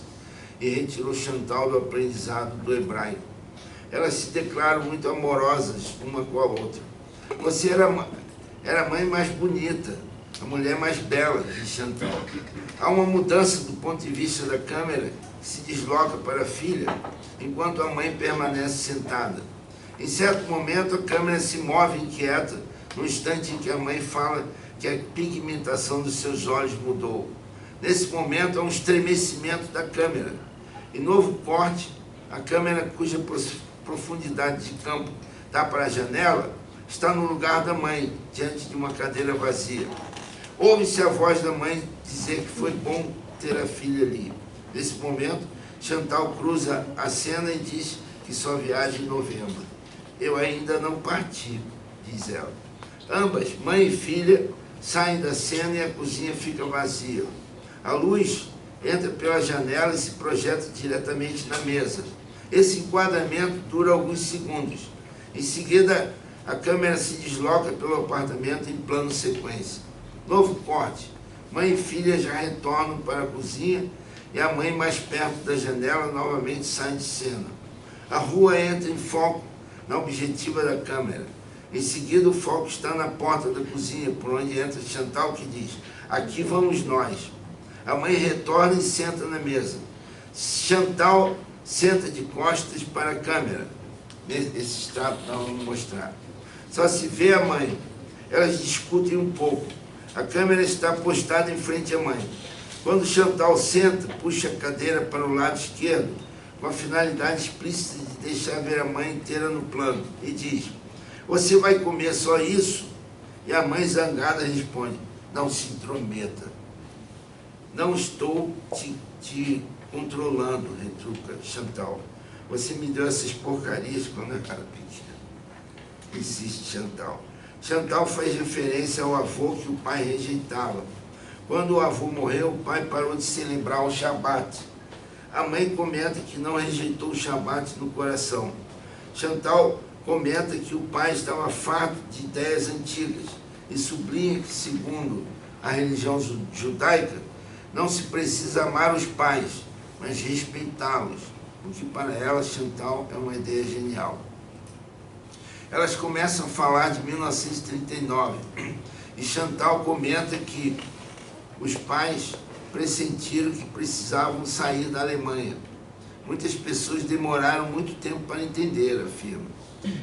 e retirou Chantal do aprendizado do hebraico. Elas se declaram muito amorosas uma com a outra. Você era a mãe mais bonita, a mulher mais bela, diz Chantal. Há uma mudança do ponto de vista da câmera que se desloca para a filha, enquanto a mãe permanece sentada. Em certo momento, a câmera se move inquieta, no instante em que a mãe fala que a pigmentação dos seus olhos mudou. Nesse momento, há um estremecimento da câmera. Em novo corte, a câmera cuja profundidade de campo dá para a janela, está no lugar da mãe, diante de uma cadeira vazia. Ouve-se a voz da mãe dizer que foi bom ter a filha ali. Nesse momento, Chantal cruza a cena e diz que só viaja em novembro. Eu ainda não parti, diz ela. Ambas, mãe e filha, saem da cena e a cozinha fica vazia. A luz entra pela janela e se projeta diretamente na mesa. Esse enquadramento dura alguns segundos. Em seguida, a câmera se desloca pelo apartamento em plano sequência. Novo corte. Mãe e filha já retornam para a cozinha e a mãe, mais perto da janela, novamente sai de cena. A rua entra em foco na objetiva da câmera. Em seguida, o foco está na porta da cozinha, por onde entra Chantal, que diz: aqui vamos nós. A mãe retorna e senta na mesa. Chantal senta de costas para a câmera. Esse extrato nós vamos mostrar. Só se vê a mãe. Elas discutem um pouco. A câmera está postada em frente à mãe. Quando Chantal senta, puxa a cadeira para o lado esquerdo, com a finalidade explícita de deixar ver a mãe inteira no plano, e diz: você vai comer só isso? E a mãe zangada responde: não se intrometa. Não estou te controlando, retruca Chantal. Você me deu essas porcarias quando eu era pequena. Insiste Chantal. Chantal faz referência ao avô que o pai rejeitava. Quando o avô morreu, o pai parou de celebrar o Shabat. A mãe comenta que não rejeitou o Shabat no coração. Chantal comenta que o pai estava farto de ideias antigas e sublinha que, segundo a religião judaica, não se precisa amar os pais, mas respeitá-los, o que para ela, Chantal, é uma ideia genial. Elas começam a falar de 1939 e Chantal comenta que os pais pressentiram que precisavam sair da Alemanha. Muitas pessoas demoraram muito tempo para entender, afirma.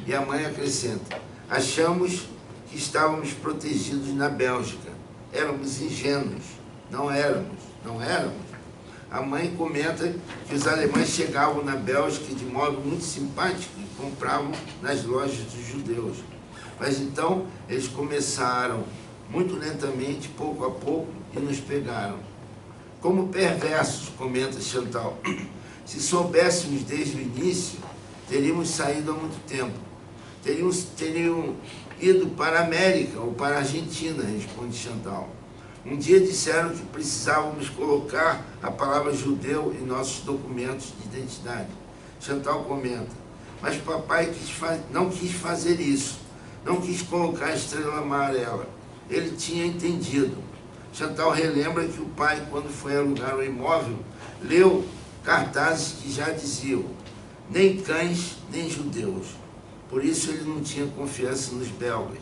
E a mãe acrescenta: achamos que estávamos protegidos na Bélgica. Éramos ingênuos. Não éramos. A mãe comenta que os alemães chegavam na Bélgica de modo muito simpático e compravam nas lojas dos judeus. Mas então eles começaram muito lentamente, pouco a pouco, e nos pegaram. Como perversos, comenta Chantal. Se soubéssemos desde o início, teríamos saído há muito tempo. Teriam ido para a América ou para a Argentina, responde Chantal. Um dia disseram que precisávamos colocar a palavra judeu em nossos documentos de identidade. Chantal comenta: mas papai não quis fazer isso, não quis colocar a estrela amarela. Ele tinha entendido. Chantal relembra que o pai, quando foi alugar o imóvel, leu cartazes que já diziam: nem cães, nem judeus. Por isso ele não tinha confiança nos belgas.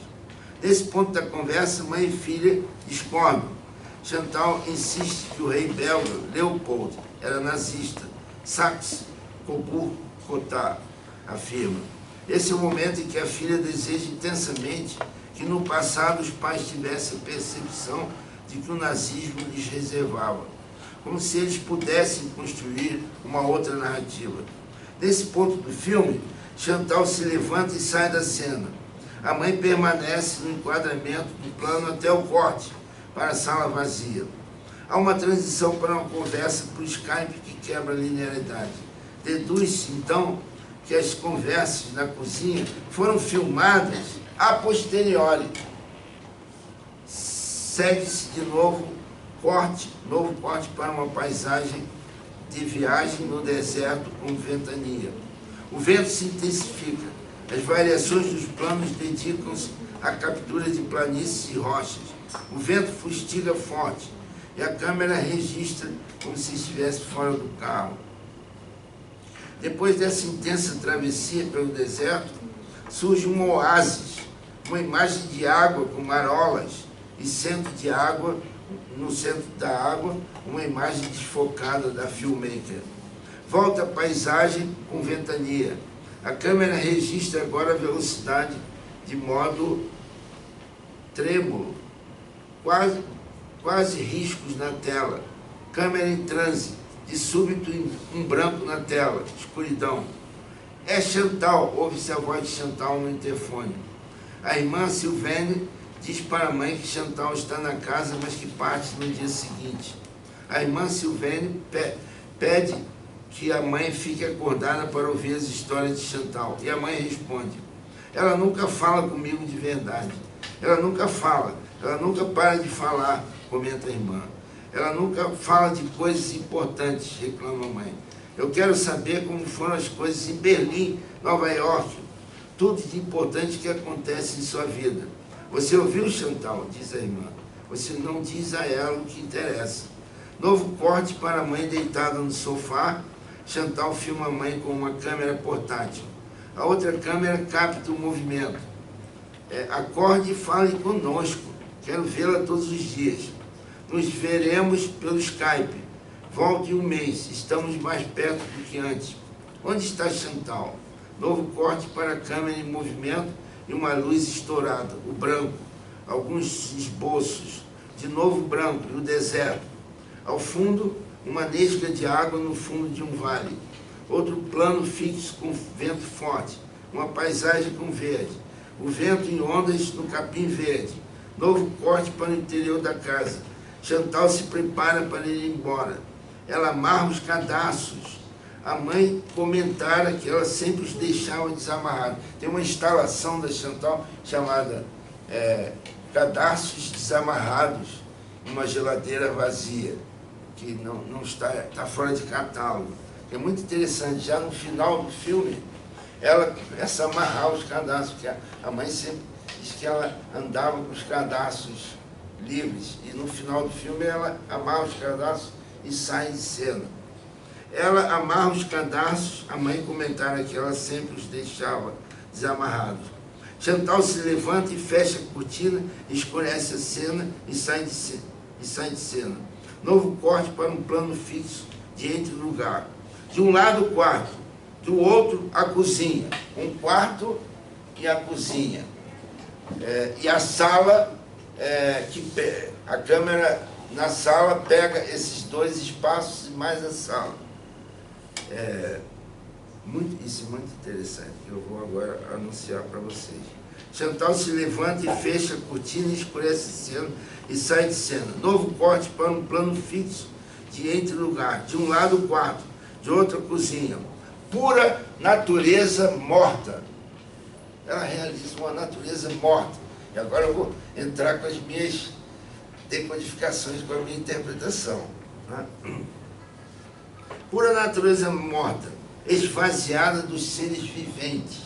Nesse ponto da conversa, mãe e filha discordam. Chantal insiste que o rei belga, Leopold, era nazista. Saxe-Coburg-Gotha afirma. Esse é o momento em que a filha deseja intensamente que no passado os pais tivessem a percepção de que o nazismo lhes reservava, como se eles pudessem construir uma outra narrativa. Nesse ponto do filme, Chantal se levanta e sai da cena. A mãe permanece no enquadramento do plano até o corte para a sala vazia. Há uma transição para uma conversa por Skype que quebra a linearidade. Deduz-se, então, que as conversas na cozinha foram filmadas a posteriori. Segue-se de novo corte para uma paisagem de viagem no deserto com ventania. O vento se intensifica. As variações dos planos dedicam-se à captura de planícies e rochas. O vento fustiga forte e a câmera registra como se estivesse fora do carro. Depois dessa intensa travessia pelo deserto, surge um oásis, uma imagem de água com marolas e no centro da água, uma imagem desfocada da filmmaker. Volta a paisagem com ventania. A câmera registra agora a velocidade de modo trêmulo, quase riscos na tela. Câmera em transe, de súbito um branco na tela, escuridão. É Chantal, ouve-se a voz de Chantal no interfone. A irmã Sylvaine diz para a mãe que Chantal está na casa, mas que parte no dia seguinte. A irmã Sylvaine pede que a mãe fique acordada para ouvir as histórias de Chantal. E a mãe responde: ela nunca fala comigo de verdade. Ela nunca para de falar, comenta a irmã. Ela nunca fala de coisas importantes, reclama a mãe. Eu quero saber como foram as coisas em Berlim, Nova York, tudo de importante que acontece em sua vida. Você ouviu, Chantal? Diz a irmã. Você não diz a ela o que interessa. Novo corte para a mãe deitada no sofá. Chantal filma a mãe com uma câmera portátil. A outra câmera capta o movimento. Acorde e fale conosco. Quero vê-la todos os dias. Nos veremos pelo Skype. Volte em um mês. Estamos mais perto do que antes. Onde está Chantal? Novo corte para a câmera em movimento e uma luz estourada. O branco. Alguns esboços. De novo branco e o deserto. Ao fundo, uma nesga de água no fundo de um vale. Outro plano fixo com vento forte. Uma paisagem com verde. O vento em ondas no capim verde. Novo corte para o interior da casa. Chantal se prepara para ir embora. Ela amarra os cadarços. A mãe comentara que ela sempre os deixava desamarrados. Tem uma instalação da Chantal chamada Cadarços Desamarrados, numa geladeira vazia, que não está fora de catálogo. É muito interessante. Já no final do filme, ela começa a amarrar os cadarços, porque a mãe sempre diz que ela andava com os cadarços livres, e no final do filme ela amarra os cadarços e sai de cena. Ela amarra os cadarços, a mãe comentara que ela sempre os deixava desamarrados. Chantal se levanta e fecha a cortina, escurece a cena e sai de cena. Novo corte para um plano fixo de entre lugar. De um lado o quarto, do outro a cozinha. Um quarto e a cozinha. E a sala, a câmera na sala pega esses dois espaços e mais a sala. Isso é muito interessante, que eu vou agora anunciar para vocês. Chantal se levanta e fecha a cortina, escurece a cena e sai de cena. Novo corte para um plano fixo de entre lugar. De um lado o quarto, de outro a cozinha. Pura natureza morta. Ela realiza uma natureza morta. E agora eu vou entrar com as minhas decodificações, com a minha interpretação. Né? Pura natureza morta, esvaziada dos seres viventes.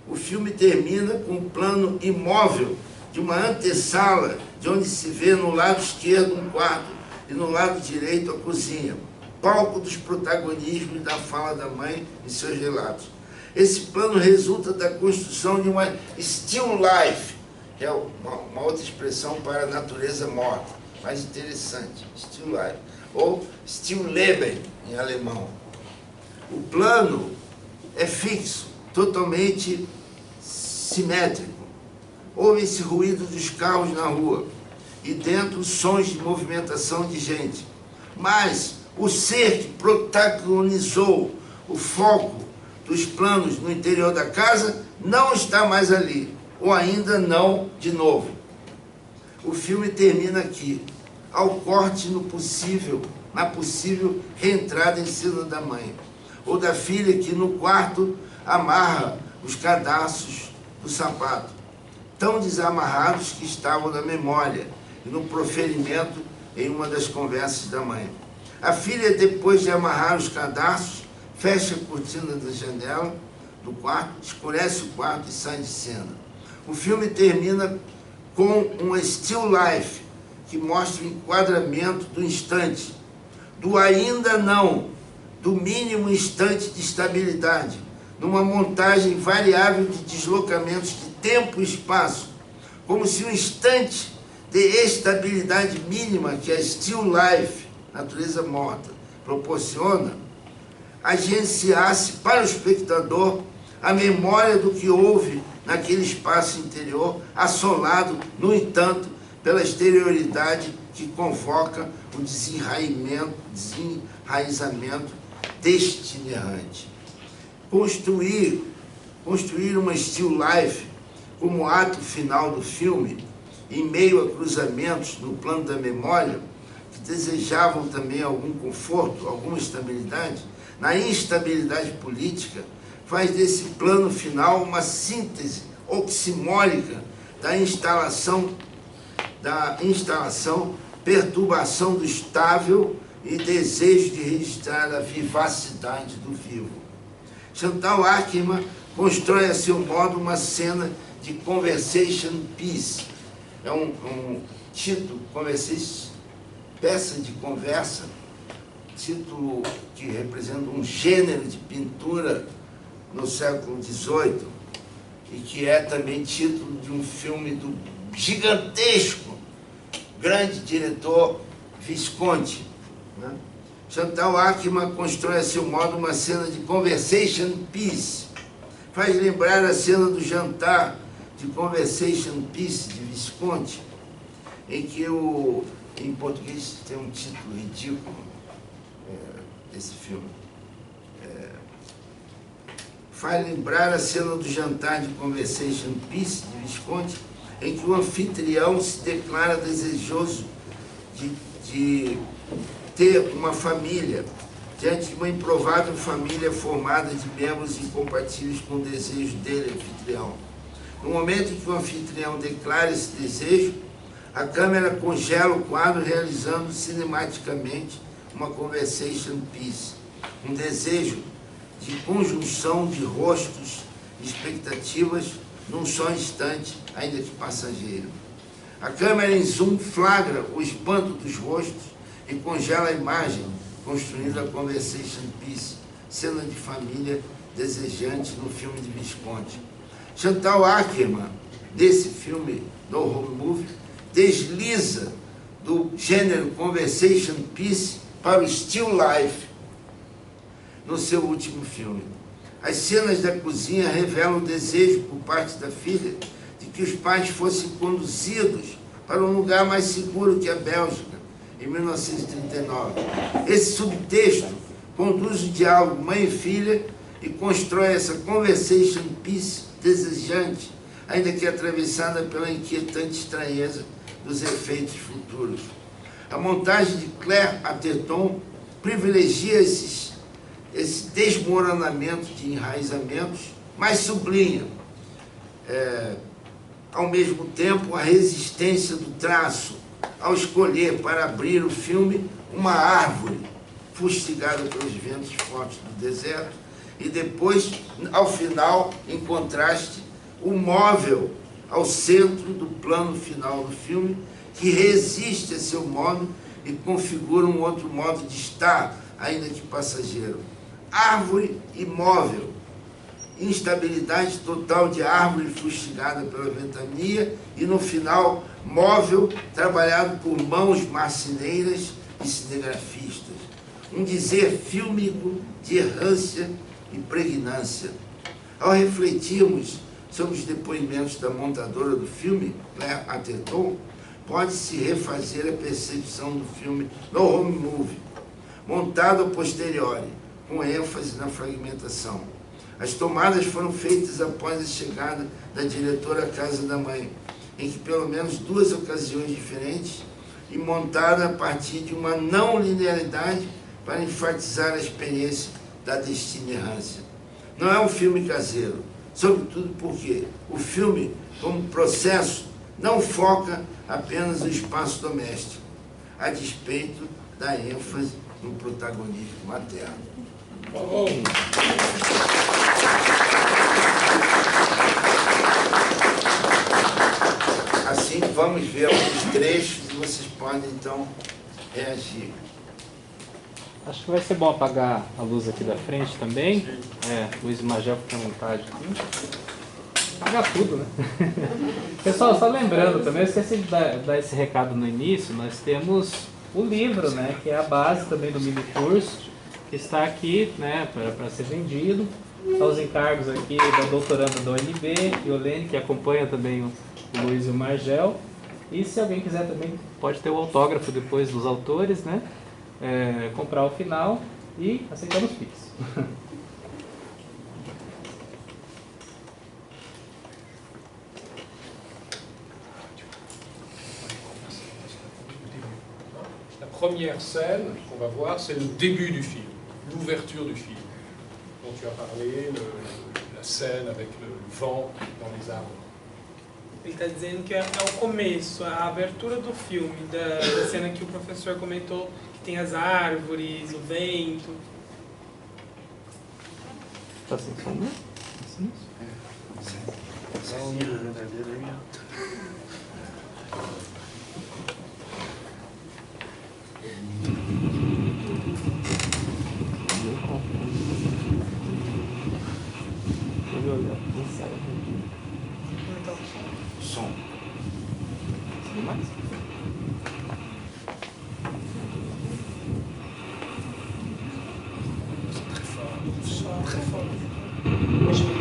O filme termina com um plano imóvel de uma antessala, de onde se vê no lado esquerdo um quarto e no lado direito a cozinha. Palco dos protagonismos e da fala da mãe em seus relatos. Esse plano resulta da construção de uma still life, é uma outra expressão para a natureza morta, mais interessante, still life, ou Stillleben em alemão. O plano é fixo, totalmente simétrico. Ouve-se ruído dos carros na rua e dentro sons de movimentação de gente. Mas o ser que protagonizou o foco dos planos no interior da casa não está mais ali, ou ainda não de novo. O filme termina aqui, ao corte na possível reentrada em cena da mãe, ou da filha que no quarto amarra os cadarços do sapato, tão desamarrados que estavam na memória e no proferimento em uma das conversas da mãe. A filha, depois de amarrar os cadarços, fecha a cortina da janela do quarto, escurece o quarto e sai de cena. O filme termina com uma still life, que mostra o enquadramento do instante, do ainda não, do mínimo instante de estabilidade, numa montagem variável de deslocamentos de tempo e espaço, como se o instante de estabilidade mínima que a still life, natureza morta, proporciona, agenciasse para o espectador a memória do que houve naquele espaço interior, assolado, no entanto, pela exterioridade que convoca o desenraizamento deste inerrante. Construir uma still life como ato final do filme, em meio a cruzamentos no plano da memória, que desejavam também algum conforto, alguma estabilidade, na instabilidade política, faz desse plano final uma síntese oximórica da instalação, perturbação do estável e desejo de registrar a vivacidade do vivo. Chantal Akerman constrói a seu modo uma cena de conversation piece. É um título, peça de conversa, título que representa um gênero de pintura no século XVIII e que é também título de um filme do gigantesco, grande diretor Visconti, né? Chantal Akerman constrói a seu modo uma cena de conversation piece. Faz lembrar a cena do jantar de conversation piece de Visconti, em que em português tem um título ridículo desse filme. Faz lembrar a cena do jantar de conversation piece de Visconti, em que o anfitrião se declara desejoso de ter uma família, diante de uma improvável família formada de membros incompatíveis com o desejo dele, anfitrião. No momento em que o anfitrião declara esse desejo, a câmera congela o quadro, realizando cinematicamente uma conversation piece, um desejo de conjunção de rostos e expectativas num só instante, ainda que passageiro. A câmera em zoom flagra o espanto dos rostos e congela a imagem, construindo a conversation piece, cena de família desejante no filme de Visconti. Chantal Akerman, nesse filme, no home movie, desliza do gênero conversation piece para o still life no seu último filme. As cenas da cozinha revelam o desejo por parte da filha de que os pais fossem conduzidos para um lugar mais seguro que a Bélgica, em 1939. Esse subtexto conduz o diálogo mãe e filha e constrói essa conversation piece desejante, ainda que atravessada pela inquietante estranheza dos efeitos futuros. A montagem de Claire Atherton privilegia esse desmoronamento de enraizamentos, mas sublinha, ao mesmo tempo, a resistência do traço ao escolher para abrir o filme uma árvore fustigada pelos ventos fortes do deserto e depois, ao final, em contraste, o móvel ao centro do plano final do filme, que resiste a seu modo e configura um outro modo de estar, ainda que passageiro. Árvore e móvel, instabilidade total de árvore fustigada pela ventania e, no final, móvel trabalhado por mãos marceneiras e cinegrafistas. Um dizer fílmico de errância e pregnância. Ao refletirmos sobre os depoimentos da montadora do filme, Claire Atherton, pode-se refazer a percepção do filme no home movie, montado a posteriori, com ênfase na fragmentação. As tomadas foram feitas após a chegada da diretora à casa da mãe, em que pelo menos 2 ocasiões diferentes, e montada a partir de uma não linearidade para enfatizar a experiência da destino-errância. Não é um filme caseiro, sobretudo porque o filme, como processo, não foca apenas no espaço doméstico, a despeito da ênfase no protagonismo materno. Assim, vamos ver alguns trechos e vocês podem, então, reagir. Acho que vai ser bom apagar a luz aqui da frente também. Luiz Magel, fica à vontade aqui. Apagar tudo, né? Pessoal, só lembrando também, eu esqueci de dar esse recado no início, nós temos o livro, né, que é a base também do mini curso, que está aqui, né, para ser vendido. São os encargos aqui da doutoranda da UNB, Yolene, que acompanha também o Luiz e o Magel. E se alguém quiser também, pode ter o autógrafo depois dos autores, né? Comprar ao final e aceitamos Pix. La première scène qu'on va voir, c'est le début du film, l'ouverture du film, dont tu as parlé, la scène avec le vent dans les arbres. Ele está dizendo que é o começo, a abertura do filme, da cena que o professor comentou, que tem as árvores, o vento. Tá sem som, né? Som. Mais? Très fort. Moi, je vais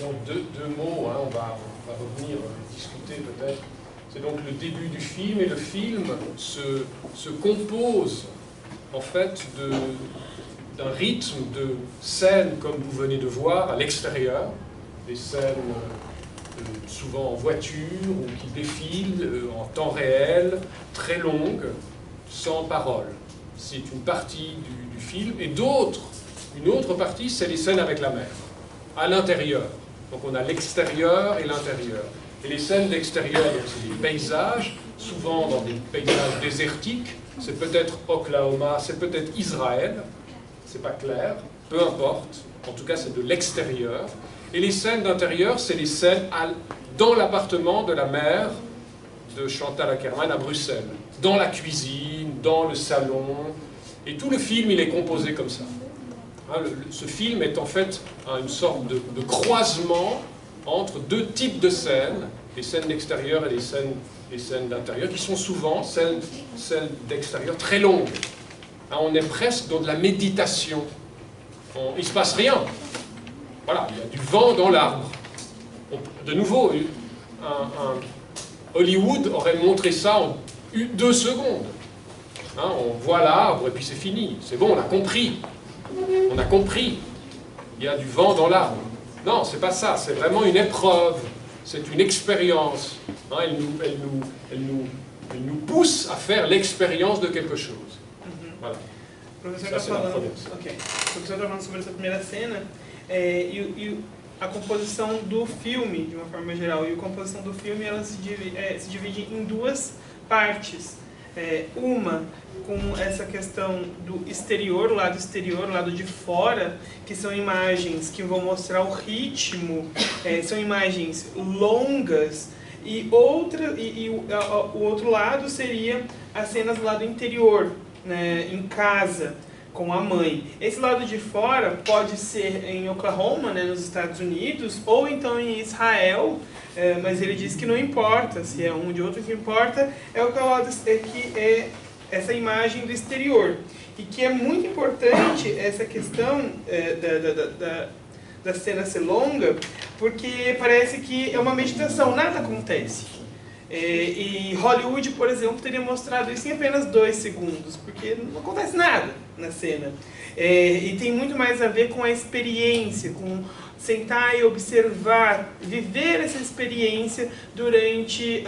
Donc deux mots, hein, on va revenir discuter peut-être. C'est donc le début du film, et le film se compose en fait d'un rythme de scènes comme vous venez de voir à l'extérieur, des scènes souvent en voiture ou qui défilent en temps réel, très longues, sans parole. C'est une partie du film, et une autre partie, c'est les scènes avec la mer, à l'intérieur. Donc on a l'extérieur et l'intérieur. Et les scènes d'extérieur, c'est des paysages, souvent dans des paysages désertiques, c'est peut-être Oklahoma, c'est peut-être Israël, c'est pas clair, peu importe, en tout cas c'est de l'extérieur. Et les scènes d'intérieur, c'est les scènes dans l'appartement de la mère de Chantal Akerman à Bruxelles, dans la cuisine, dans le salon, et tout le film il est composé comme ça. Hein, ce film est en fait une sorte de croisement entre deux types de scènes, les scènes d'extérieur et les scènes d'intérieur, qui sont souvent celles d'extérieur très longues. Hein, on est presque dans de la méditation. Il ne se passe rien. Voilà, il y a du vent dans l'arbre. De nouveau, Hollywood aurait montré ça en 2 secondes. Hein, on voit l'arbre et puis c'est fini. C'est bon, on a compris. On a compris. Il y a du vent dans l'arbre. Non, c'est pas ça. C'est vraiment une épreuve. C'est une expérience. Hein, elle nous pousse à faire l'expérience de quelque chose. Voilà. O professor está falando, falando sobre essa primeira cena a composição do filme, de uma forma geral. E a composição do filme ela se divide em 2 partes. Uma com essa questão do exterior, o lado de fora, que são imagens que vão mostrar o ritmo, são imagens longas, e o outro lado seria as cenas do lado interior, né, em casa, com a mãe. Esse lado de fora pode ser em Oklahoma, né, nos Estados Unidos, ou então em Israel, mas ele diz que não importa se é um de outro, o que importa é o que é essa imagem do exterior. E que é muito importante essa questão da cena ser longa, porque parece que é uma meditação, nada acontece. E Hollywood, por exemplo, teria mostrado isso em apenas 2 segundos, porque não acontece nada na cena. E tem muito mais a ver com a experiência, com sentar e observar, viver essa experiência durante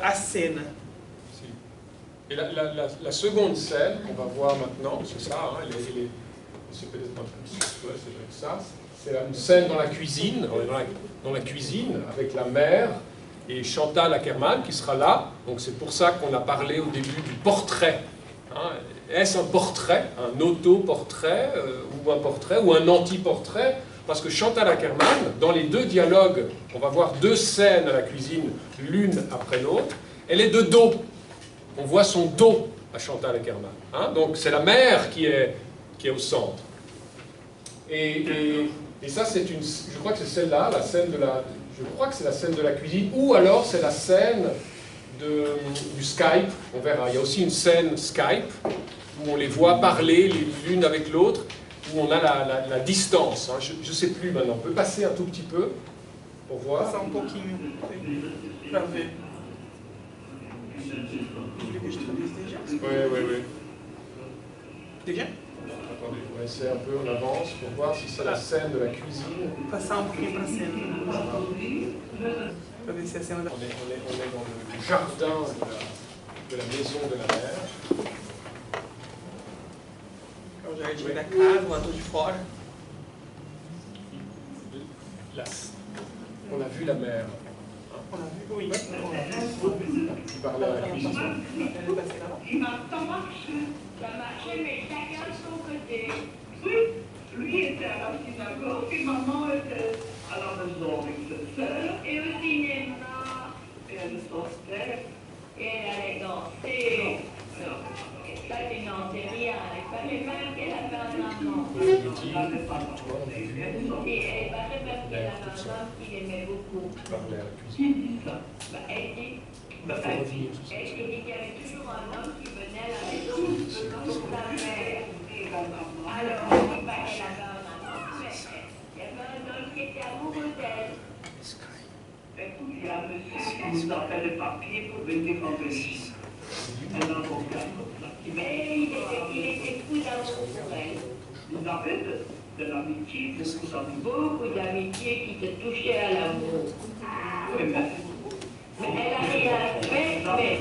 a cena. Et la seconde scène qu'on va voir maintenant, c'est ça, hein, c'est ça, c'est une scène dans la cuisine, dans la cuisine avec la mère et Chantal Akerman qui sera là. Donc c'est pour ça qu'on a parlé au début du portrait. Hein. Est-ce un portrait, un auto-portrait, ou un portrait, ou un anti-portrait? Parce que Chantal Akerman, dans les 2 dialogues, on va voir 2 scènes à la cuisine, l'une après l'autre, elle est de dos. On voit son dos à Chantal Akerman. Hein. Donc c'est la mère qui est au centre. Et ça, c'est je crois que c'est celle-là, la scène de la... Je crois que c'est la scène de la cuisine, ou alors c'est la scène du Skype, on verra. Il y a aussi une scène Skype, où on les voit parler l'une avec l'autre, où on a la distance. Hein. Je ne sais plus maintenant, on peut passer un tout petit peu, pour voir. Passar pouquinho, para ver. Oui. Déjà? Attendez, on va essayer un peu, on avance pour voir si c'est la scène de la cuisine. Passar pouquinho para a cena. Para ver se é a cena da... On est dans le jardin de la maison de la mère. É o jardim da casa, o lado de fora. On a vu la mère. On a vu, oui. Qui parlait à la cuisine. Elle est passée là-bas. Ça marchait, mais chacun de son côté. Oui, lui était à la synagogue et maman était à la maison avec ses sœurs. Et au cinéma. Et elle sortait. Et elle allait danser. Ça, c'est non, c'est rien. Il fallait même qu'elle avait un amant. Et il fallait même qu'elle avait un homme qu'il aimait beaucoup. Parlait à la cuisine. Qui dit ça? Elle dit qu'il y avait toujours un homme qui venait à la maison pour sa mère. Alors, on dit pas qu'elle avait un amant, mais il y avait un homme qui était amoureux monsieur qui nous a fait le papier pour venir en Belgique. Un avocat comme ça. Mais il était fou d'amour pour elle. Il avait de l'amitié, beaucoup d'amour. Beaucoup d'amitié qui se touchaient à l'amour. Oui, mais Mais elle a rien fait, mais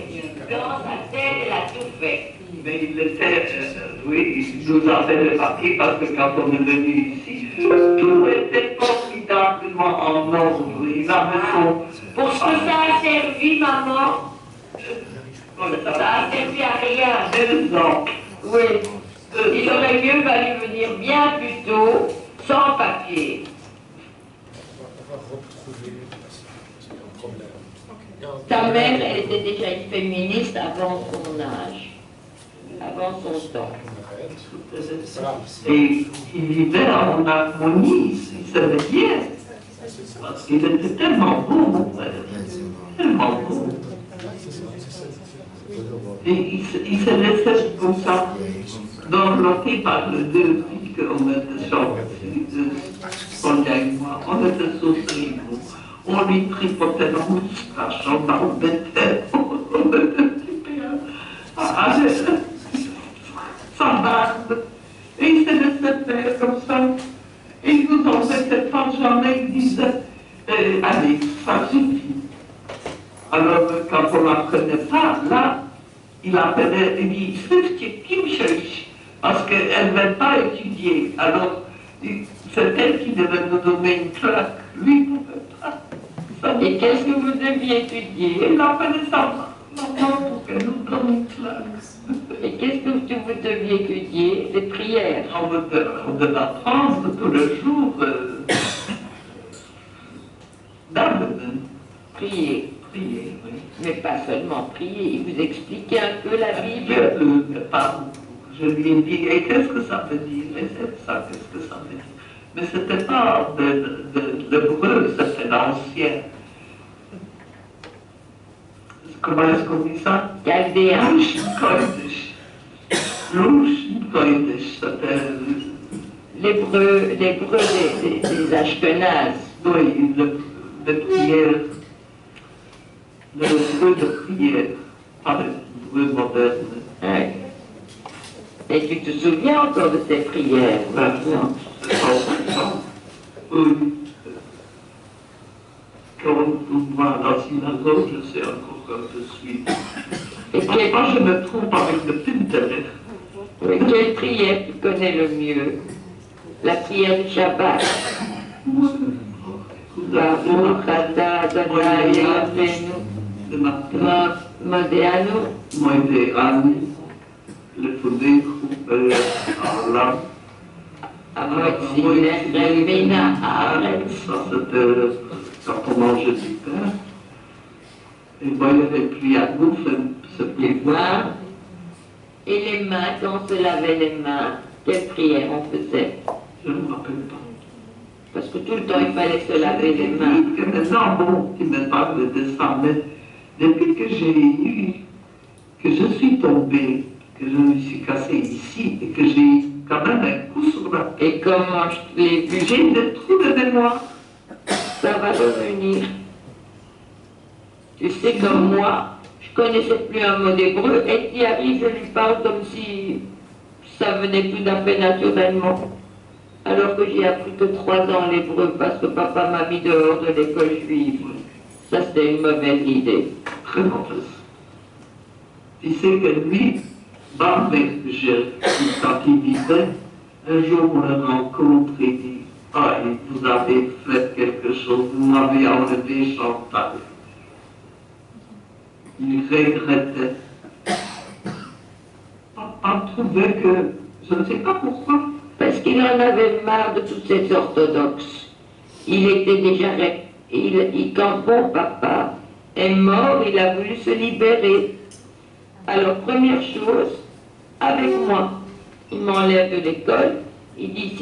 dans sa tête, elle a tout fait. Mais il était, oui, il nous a fait le papier parce que quand on est venu ici, tout était formidablement en ordre. Il avait son... Pour ce que ça a servi, maman, Voilà, ça a servi à rien. 2 ans. Oui. Il aurait mieux valu venir bien plus tôt, sans papier. On va retrouver c'est un problème. Ta mère, elle était déjà une féministe avant son âge, avant son temps. On arrête. Voilà. Et il vivait en harmonie, il savait bien. Parce qu'il était tellement beau, mon père. Tellement beau. Et il se laissait comme ça, d'envelopper par les 2 filles qu'on était sortis, Sonia et moi. On était soucis, on lui tripotait la moustache, on l'embêtait, on était super. Sa barbe. Et il se laissait faire comme ça. Et il nous embêtait pas jamais, il disait, allez, ça suffit. Alors, quand on l'apprenait pas, là, il appelait, il dit, parce qu'elle ne veut pas étudier. Alors, c'est elle qui devait nous donner une claque. Lui, il ne pouvait pas. Et qu'est-ce que vous deviez étudier? Il appelait ça maman pour qu'elle nous donne une claque. Et qu'est-ce que vous deviez étudier? Des prières. On devait apprendre tous les jours d'âme. Prier. Prier, oui. Mais pas seulement prier, il vous expliquait un peu la Bible. Pas. Je lui ai dit, et qu'est-ce que ça veut dire? Et c'est ça, qu'est-ce que ça veut dire? Mais c'était pas de l'hébreu, c'était l'ancien. Comment est-ce qu'on dit ça? Chaldéen. Louch-Kodesh, c'était... L'hébreu des Ashkenazes. Oui, de prière. Le hébreu de prière, pas l'hébreu moderne. Ouais. Et tu te souviens encore de ces prières maintenant? Oui. Quand on voit la synagogue, je sais encore quand je suis. Et moi, je me trompe avec le Pinterest. Mais quelle prière tu connais le mieux? La prière du Shabbat. Baruch atah Adonai Eloheinu Modeanu. Modeanu. Le Founé, Allah. Amotzi Lechem Haaretz. Ça, c'était quand on mangeait du pain. Et moi, il y avait pris à bouffe, ce plaidoir. Et les mains, quand on se lavait les mains, quelle prière on faisait? Je ne me rappelle pas. Parce que tout le temps, il fallait se laver les mains. Que maintenant, bon, qui me parle de ça, mais depuis que j'ai eu, que je suis tombée, que je me suis cassée ici, et que j'ai eu quand même un coup sur la tête. Et comment je l'ai vu? J'ai des trous de mémoire. Ça va revenir. Tu sais, comme moi, je connaissais plus un mot d'hébreu, et qui arrive, je lui parle comme si ça venait tout à fait naturellement. Alors que j'ai appris que 3 ans l'hébreu parce que papa m'a mis dehors de l'école juive. Ça, c'était une mauvaise idée. Très mauvaise. Tu sais que lui, quand il vivait, un jour on le rencontre et dit, ah, vous avez fait quelque chose, vous m'avez enlevé Chantal. Il regrettait. On trouvait que, je ne sais pas pourquoi, Parce qu'il en avait marre de tous ces orthodoxes. Il était déjà... Quand mon papa est mort, il a voulu se libérer. Alors, première chose, avec moi, il m'enlève de l'école. Il dit,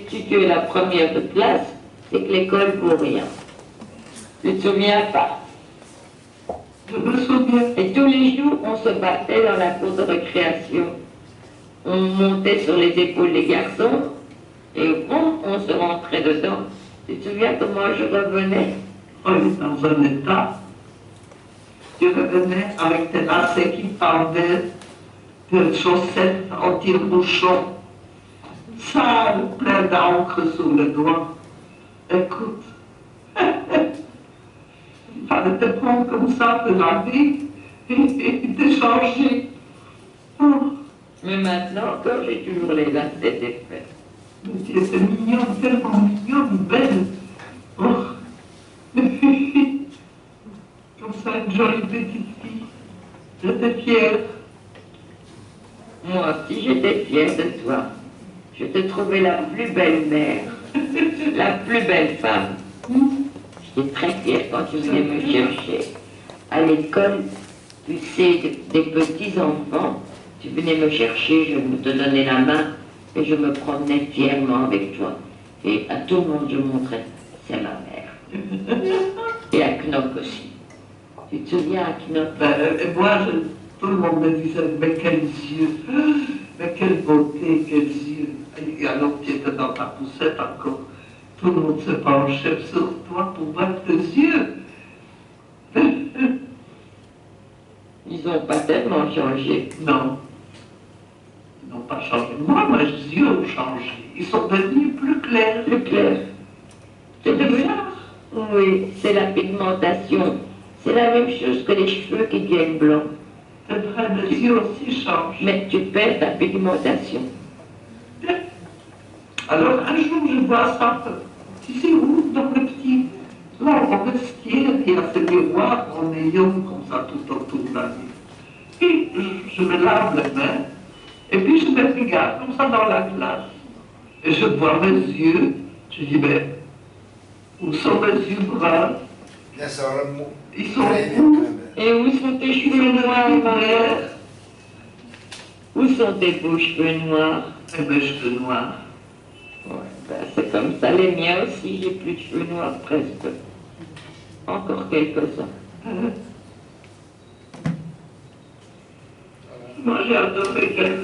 si tu es la première de classe, c'est que l'école vaut rien. Tu ne te souviens pas? je me souviens. Et tous les jours, on se battait dans la cour de récréation. On montait sur les épaules des garçons, et bon, on se rentrait dedans. Tu te souviens comment je revenais? On est dans un état tu revenais avec tes lacets qui pendaient, tes chaussettes en tire-bouchon, sale, plein d'encre sur le doigt. Écoute, il fallait te prendre comme ça de la vie et te changer. Oh. Mais maintenant encore, j'ai toujours les lacets défaits. Mais tu étais mignonne, tellement mignonne, belle. Oh. Comme ça, une jolie petite fille. J'étais fière. Moi aussi, j'étais fière de toi. Je te trouvais la plus belle mère, la plus belle femme. J'étais très fière quand tu venais me chercher. À l'école, tu sais, des petits-enfants, tu venais me chercher, je te donnais la main et je me promenais fièrement avec toi. Et à tout le monde, je montrais, c'est ma mère. Et à Knock aussi. Tu te souviens à Knock? Et moi, tout le monde me disait, mais quels yeux, mais quelle beauté, quels yeux. Et alors tu étais dans ta poussette encore. Tout le monde se penchait sur toi pour voir tes yeux. Ils n'ont pas tellement changé. Non. Ils n'ont pas changé. Moi, mes yeux ont changé. Ils sont devenus plus clairs. Plus clair. C'est de ça. Oui, c'est la pigmentation. C'est la même chose que les cheveux qui deviennent blancs. C'est vrai, mes yeux aussi changent. Mais tu perds ta pigmentation. Alors un jour, je vois ça, tu sais où, dans le petit, là, au vestiaire, il y a ce miroir en néon comme ça tout autour de la vie. Et je me lave les mains, et puis je me regarde comme ça dans la glace. Et je vois mes yeux, je dis, mais où sont mes yeux bruns? Nessa hora, Ils sont treme a où? câmera. Et où sont tes cheveux noirs, Maria? Où sont tes beaux cheveux noirs? Et mes cheveux noirs. Ouais, ben c'est comme ça, les miens aussi, j'ai plus de cheveux noirs presque. Encore quelques-uns. Moi, j'ai adoré qu'elle.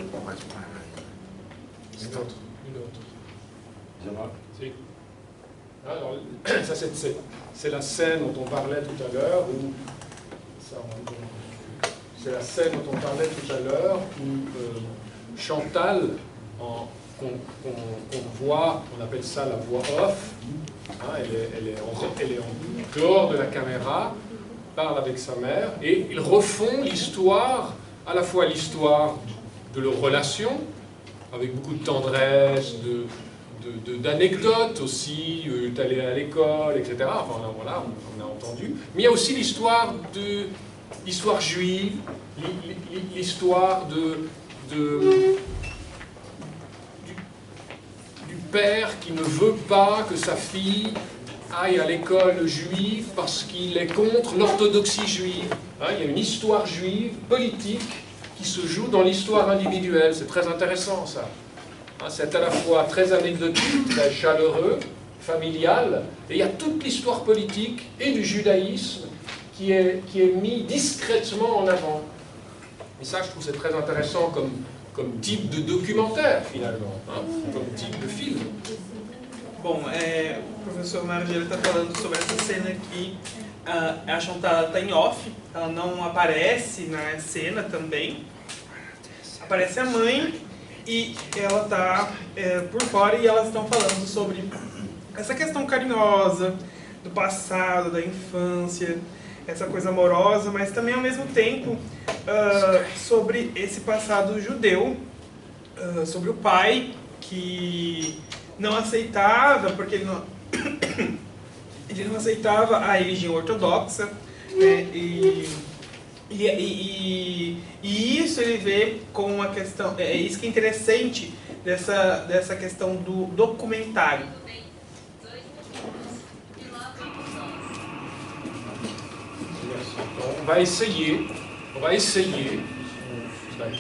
Une autre. Já vai? Si. Alors, ça c'est la scène dont on parlait tout à l'heure, où c'est la scène dont on parlait tout à l'heure, où Chantal, qu'on voit, on appelle ça la voix off, hein, elle est en dehors de la caméra, parle avec sa mère, et ils refont l'histoire, à la fois l'histoire de leur relation, avec beaucoup de tendresse, d'anecdotes aussi, d'aller à l'école, etc. Enfin voilà, on a entendu. Mais il y a aussi l'histoire juive, l'histoire du père qui ne veut pas que sa fille aille à l'école juive parce qu'il est contre l'orthodoxie juive. Hein, il y a une histoire juive, politique, qui se joue dans l'histoire individuelle. C'est très intéressant ça. C'est à la fois très anecdotique, très chaleureux, familial, et il y a toute l'histoire politique et du judaïsme qui est mis discrètement en avant. Et ça, je trouve c'est très intéressant comme type de documentaire, finalement, hein, comme type de film. Bom, o professor Margia está falando sobre essa cena aqui. A Chantal está em off, ela não aparece na cena também. Aparece a mãe e ela está por fora e elas estão falando sobre essa questão carinhosa do passado, da infância, essa coisa amorosa, mas também ao mesmo tempo sobre esse passado judeu, sobre o pai que não aceitava, porque ele não aceitava a religião ortodoxa, né? E isso ele vê como uma questão, isso que é interessante dessa questão do documentário. On va essayer, la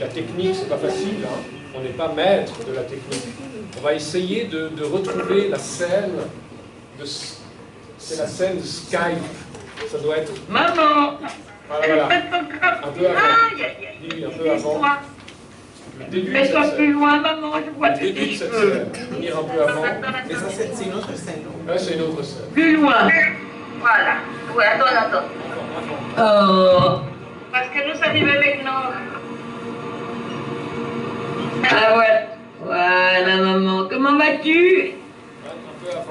technique c'est pas facile, hein. On n'est pas maître de la technique. On va essayer de retrouver la scène, c'est la scène de Skype, ça doit être... Maman! Voilà, un peu avant, oui, un peu avant. Le début de cette Mets-toi plus scène. loin, maman, je vois Le tes début de cette cheveux. scène, venir un peu avant. Mais ça, c'est une autre scène. Là, c'est une autre scène. Plus loin. Voilà. Ouais, attends. Oh. Parce que nous arrivons maintenant. Ah ouais. Voilà, maman. Comment vas-tu?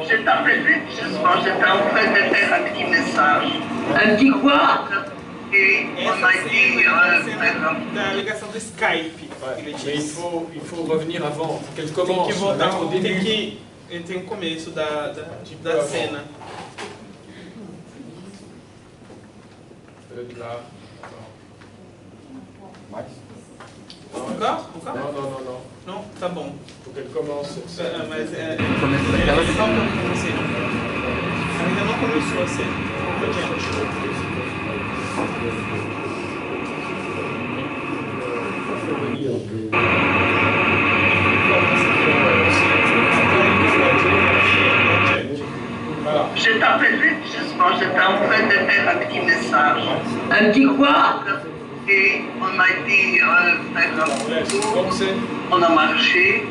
Je t'appelle justement, j'étais en train de faire un petit message. Un petit quoi? Et on m'a dit, da ligação do Skype. Ouais, mais il faut revenir avant, qu'elle Tem commence, que voltar, mettre au début. tem um começo da cena. Peut-être là. Encore? Non. Não? Tá bom. Il faut qu'elle commence cette scène. Mas só um pouquinho assim. Ainda não começou a cena. Voilà. je t'appelle justement, j'étais en train de faire un petit message. Un petit quoi? Et on m'a dit, faire un Laisse. tour, Donc c'est, on a marché.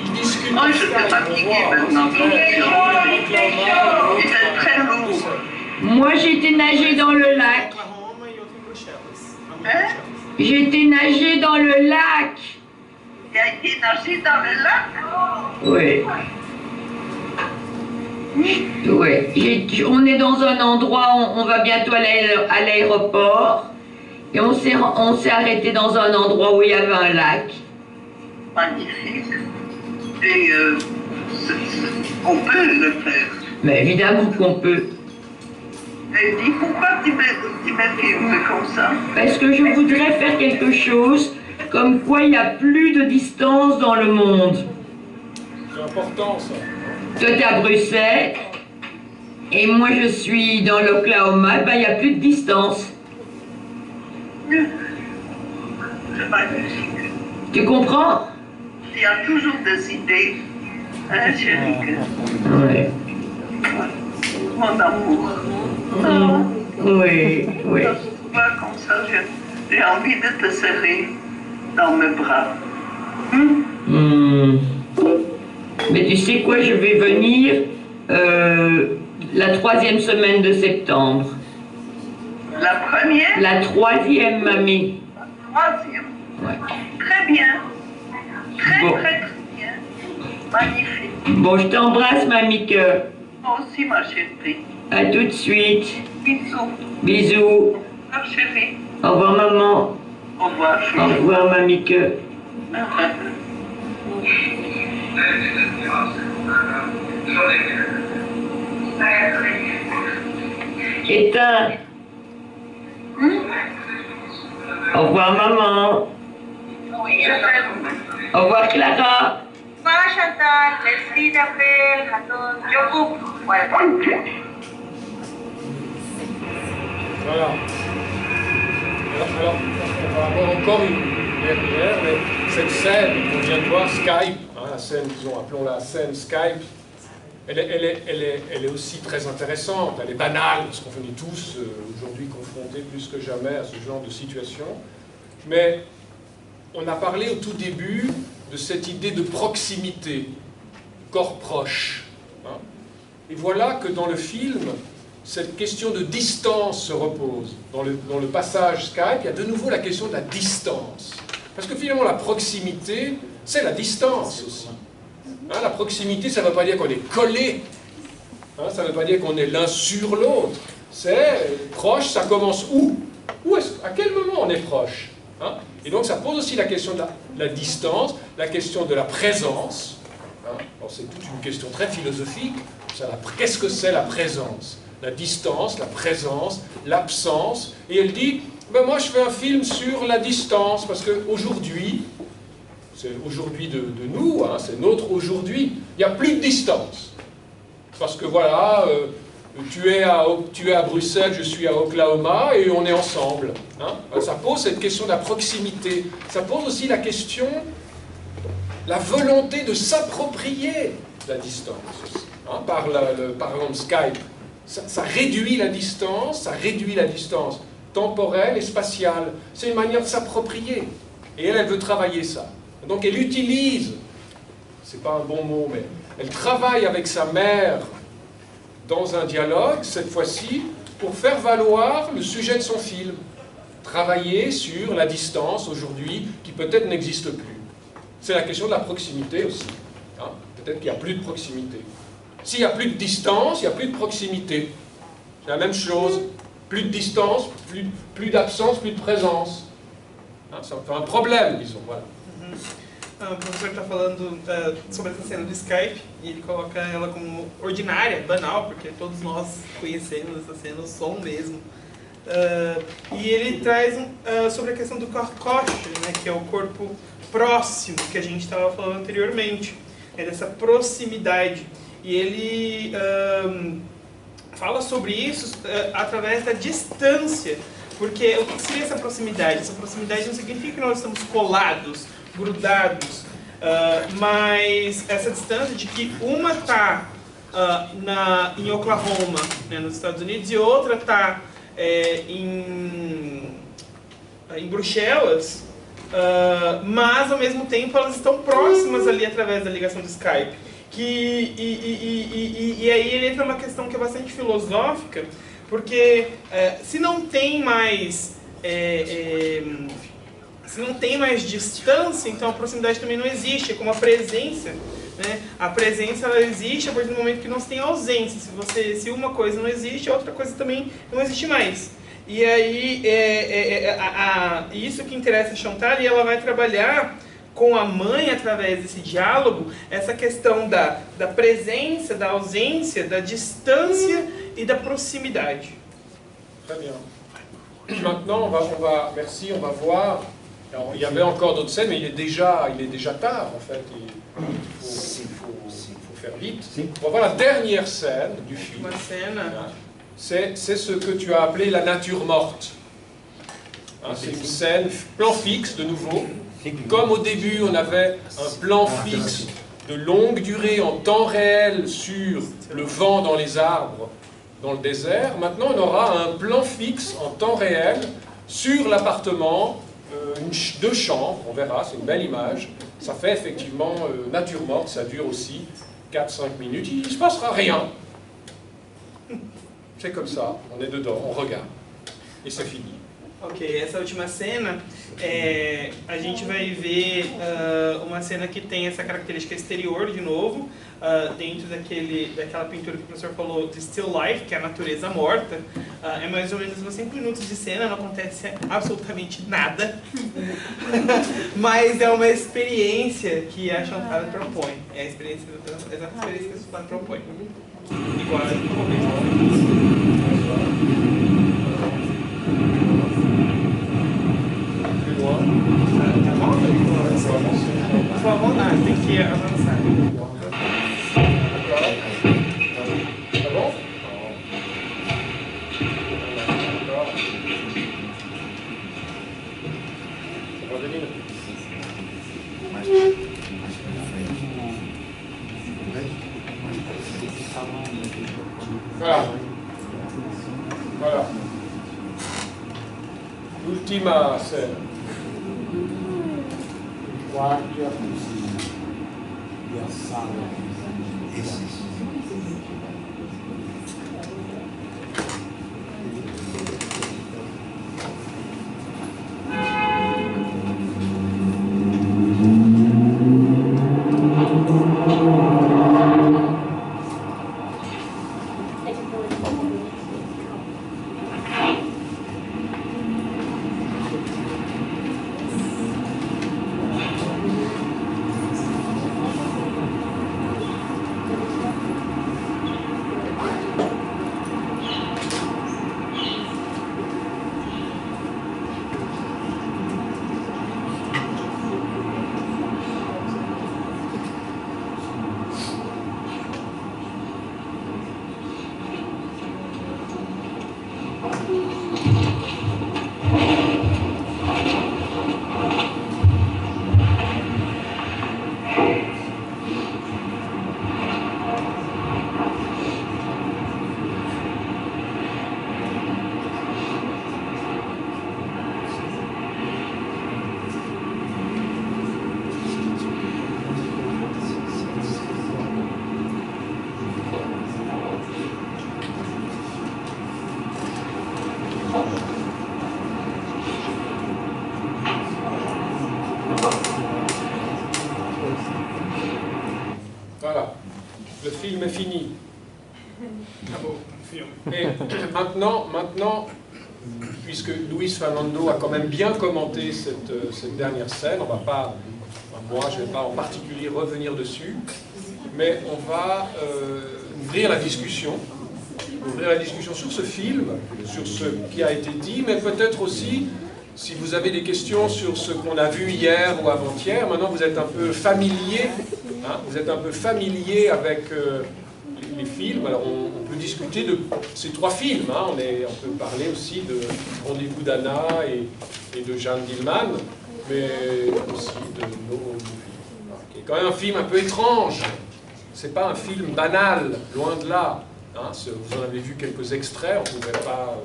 il discute. Moi, je suis fatiguée maintenant. Il fait très lourd. Moi, j'étais nager dans le lac. Oklahoma e outro em Bruxelas. Hein? J'étais nager dans le lac. Il a été nagé dans le lac. Oui. Oui. On est dans un endroit, on va bientôt aller à l'aéroport. Et on s'est arrêté dans un endroit où il y avait un lac. Magnifique. Et on peut le faire. Mais évidemment qu'on peut. Elle dit, pourquoi tu me filmes comme ça? Parce que je voudrais faire quelque chose comme quoi il n'y a plus de distance dans le monde. C'est important ça. Toi, tu es à Bruxelles. Et moi, je suis dans l'Oklahoma. Ben, il n'y a plus de distance. C'est magnifique. Tu comprends? Il y a toujours des idées. Hein, chérie? Oui. Mon amour. Oui, oui. Quand je te vois comme ça, j'ai envie de te serrer dans mes bras. Mais tu sais quoi, je vais venir la 3e semaine de septembre. La première, La 3e, mamie. la 3e. Ouais. Très bien. Très, Bon. très, très bien. Magnifique. Bon, je t'embrasse, mamie cœur. Moi aussi, ma chérie. À tout de suite. Bisous. Bisous. Au revoir, chérie. Au revoir, maman. Au revoir, Au chérie. revoir, mamie cœur. Éteins. Au revoir, maman. Oui, je t'aime. Au revoir, Clara. Moi, Chantal, merci d'appeler Haton. Je coupe. Voilà. Voilà. Alors, on va avoir encore une dernière, mais cette scène qu'on vient de voir, Skype, hein, la scène, disons, appelons-la scène Skype, elle est aussi très intéressante, elle est banale, parce qu'on est tous aujourd'hui confrontés plus que jamais à ce genre de situation. Mais on a parlé au tout début de cette idée de proximité, corps proche. Hein. Et voilà que dans le film, cette question de distance se repose. Dans le passage Skype, il y a de nouveau la question de la distance. Parce que finalement, la proximité, c'est la distance aussi. Hein, la proximité, ça ne veut pas dire qu'on est collé. Hein, ça ne veut pas dire qu'on est l'un sur l'autre. C'est proche, ça commence où? À quel moment on est proche? Hein? Et donc ça pose aussi la question de la distance, la question de la présence. Hein? C'est toute une question très philosophique. Qu'est-ce que c'est la présence? La distance, la présence, l'absence. Et elle dit, ben moi je fais un film sur la distance, parce qu'aujourd'hui, c'est aujourd'hui de nous, hein, c'est notre aujourd'hui, il n'y a plus de distance. Parce que voilà, tu es à Bruxelles, je suis à Oklahoma, et on est ensemble. Hein. Ça pose cette question de la proximité. Ça pose aussi la question, la volonté de s'approprier la distance. Hein, par exemple Skype. Ça réduit la distance temporelle et spatiale. C'est une manière de s'approprier. Et elle veut travailler ça. Donc elle utilise, c'est pas un bon mot, mais elle travaille avec sa mère dans un dialogue, cette fois-ci, pour faire valoir le sujet de son film. Travailler sur la distance aujourd'hui qui peut-être n'existe plus. C'est la question de la proximité aussi. Hein? Peut-être qu'il n'y a plus de proximité. S'il n'y a plus de distance, il n'y a plus de proximité. C'est la même chose. Plus de distance, plus d'absence, plus de présence. Hein? Ça fait un problème, disons. Voilà. O professor está falando sobre essa cena do Skype e ele coloca ela como ordinária, banal, porque todos nós conhecemos essa cena, o som mesmo. E ele traz sobre a questão do Korkosh, né, que é o corpo próximo, que a gente estava falando anteriormente, dessa proximidade. E ele fala sobre isso através da distância, porque o que seria essa proximidade? Essa proximidade não significa que nós estamos colados, grudados, mas essa distância de que uma está em Oklahoma, né, nos Estados Unidos, e outra está em Bruxelas, mas ao mesmo tempo elas estão próximas ali através da ligação do Skype. E aí ele entra numa questão que é bastante filosófica, porque se não tem mais distância, então a proximidade também não existe, é como a presença, né? A presença ela existe a partir do momento que não se tem ausência. Se uma coisa não existe, a outra coisa também não existe mais. E aí isso que interessa a Chantal, e ela vai trabalhar com a mãe através desse diálogo, essa questão da presença, da ausência, da distância e da proximidade. Très bien. Maintenant, merci, on va voir. Alors, il y avait encore d'autres scènes, mais il est déjà tard, en fait. Il faut faire vite. On va voir la dernière scène du film. C'est ce que tu as appelé la nature morte. Hein, c'est une scène, plan fixe, de nouveau. Comme au début, on avait un plan fixe de longue durée en temps réel sur le vent dans les arbres, dans le désert, maintenant on aura un plan fixe en temps réel sur l'appartement, 2 chambres, on verra, c'est une belle image. Ça fait effectivement nature morte, ça dure aussi 4-5 minutes, il ne se passera rien. C'est comme ça, on est dedans, on regarde, et c'est fini. Ok, essa última cena, a gente vai ver uma cena que tem essa característica exterior de novo, dentro daquela pintura que o professor falou de still life, que é a natureza morta. É mais ou menos uns 5 minutos de cena, não acontece absolutamente nada, mas é uma experiência que a Chantal propõe. É a experiência que a Chantal propõe. Igual a Por favor, não, tem que avançar. Tá bom? Voilà. L'ultima scène. Quarto e a cozinha. E a sala. film est fini. Acabou o filme. Et maintenant, puisque Luis Fernando a quand même bien commenté cette dernière scène, on va pas, moi je ne vais pas en particulier revenir dessus, mais on va ouvrir la discussion sur ce film, sur ce qui a été dit, mais peut-être aussi, si vous avez des questions sur ce qu'on a vu hier ou avant-hier, maintenant vous êtes un peu familier, hein, vous êtes un peu familier avec les films. Alors on peut discuter de ces 3 films, hein. On peut parler aussi de Rendez-vous d'Anna et de Jeanne Dillman, mais aussi de nos films, qui est quand même un film un peu étrange. C'est pas un film banal, loin de là. Hein. Vous en avez vu quelques extraits, on ne pourrait pas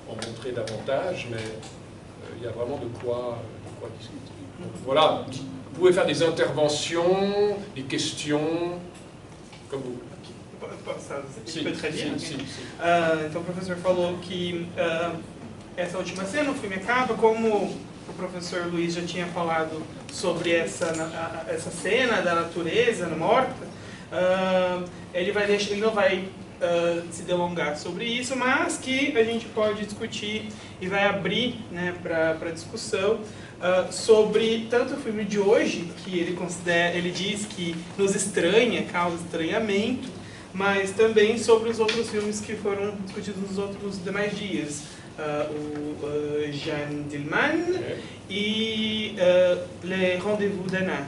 en montrer davantage, mais il y a vraiment de quoi discuter. Donc, voilà, vous pouvez faire des interventions, des questions, comme vous. Sim, sim, sim. Então o professor falou que essa última cena, o filme acaba, como o professor Luiz já tinha falado sobre essa cena da natureza morta, ele não vai se delongar sobre isso, mas que a gente pode discutir e vai abrir, né, para discussão sobre tanto o filme de hoje, que ele diz que nos estranha, causa estranhamento, mas também sobre os outros filmes que foram discutidos nos outros demais dias. O Jeanne Dillman e Le Rendez-vous d'Anna.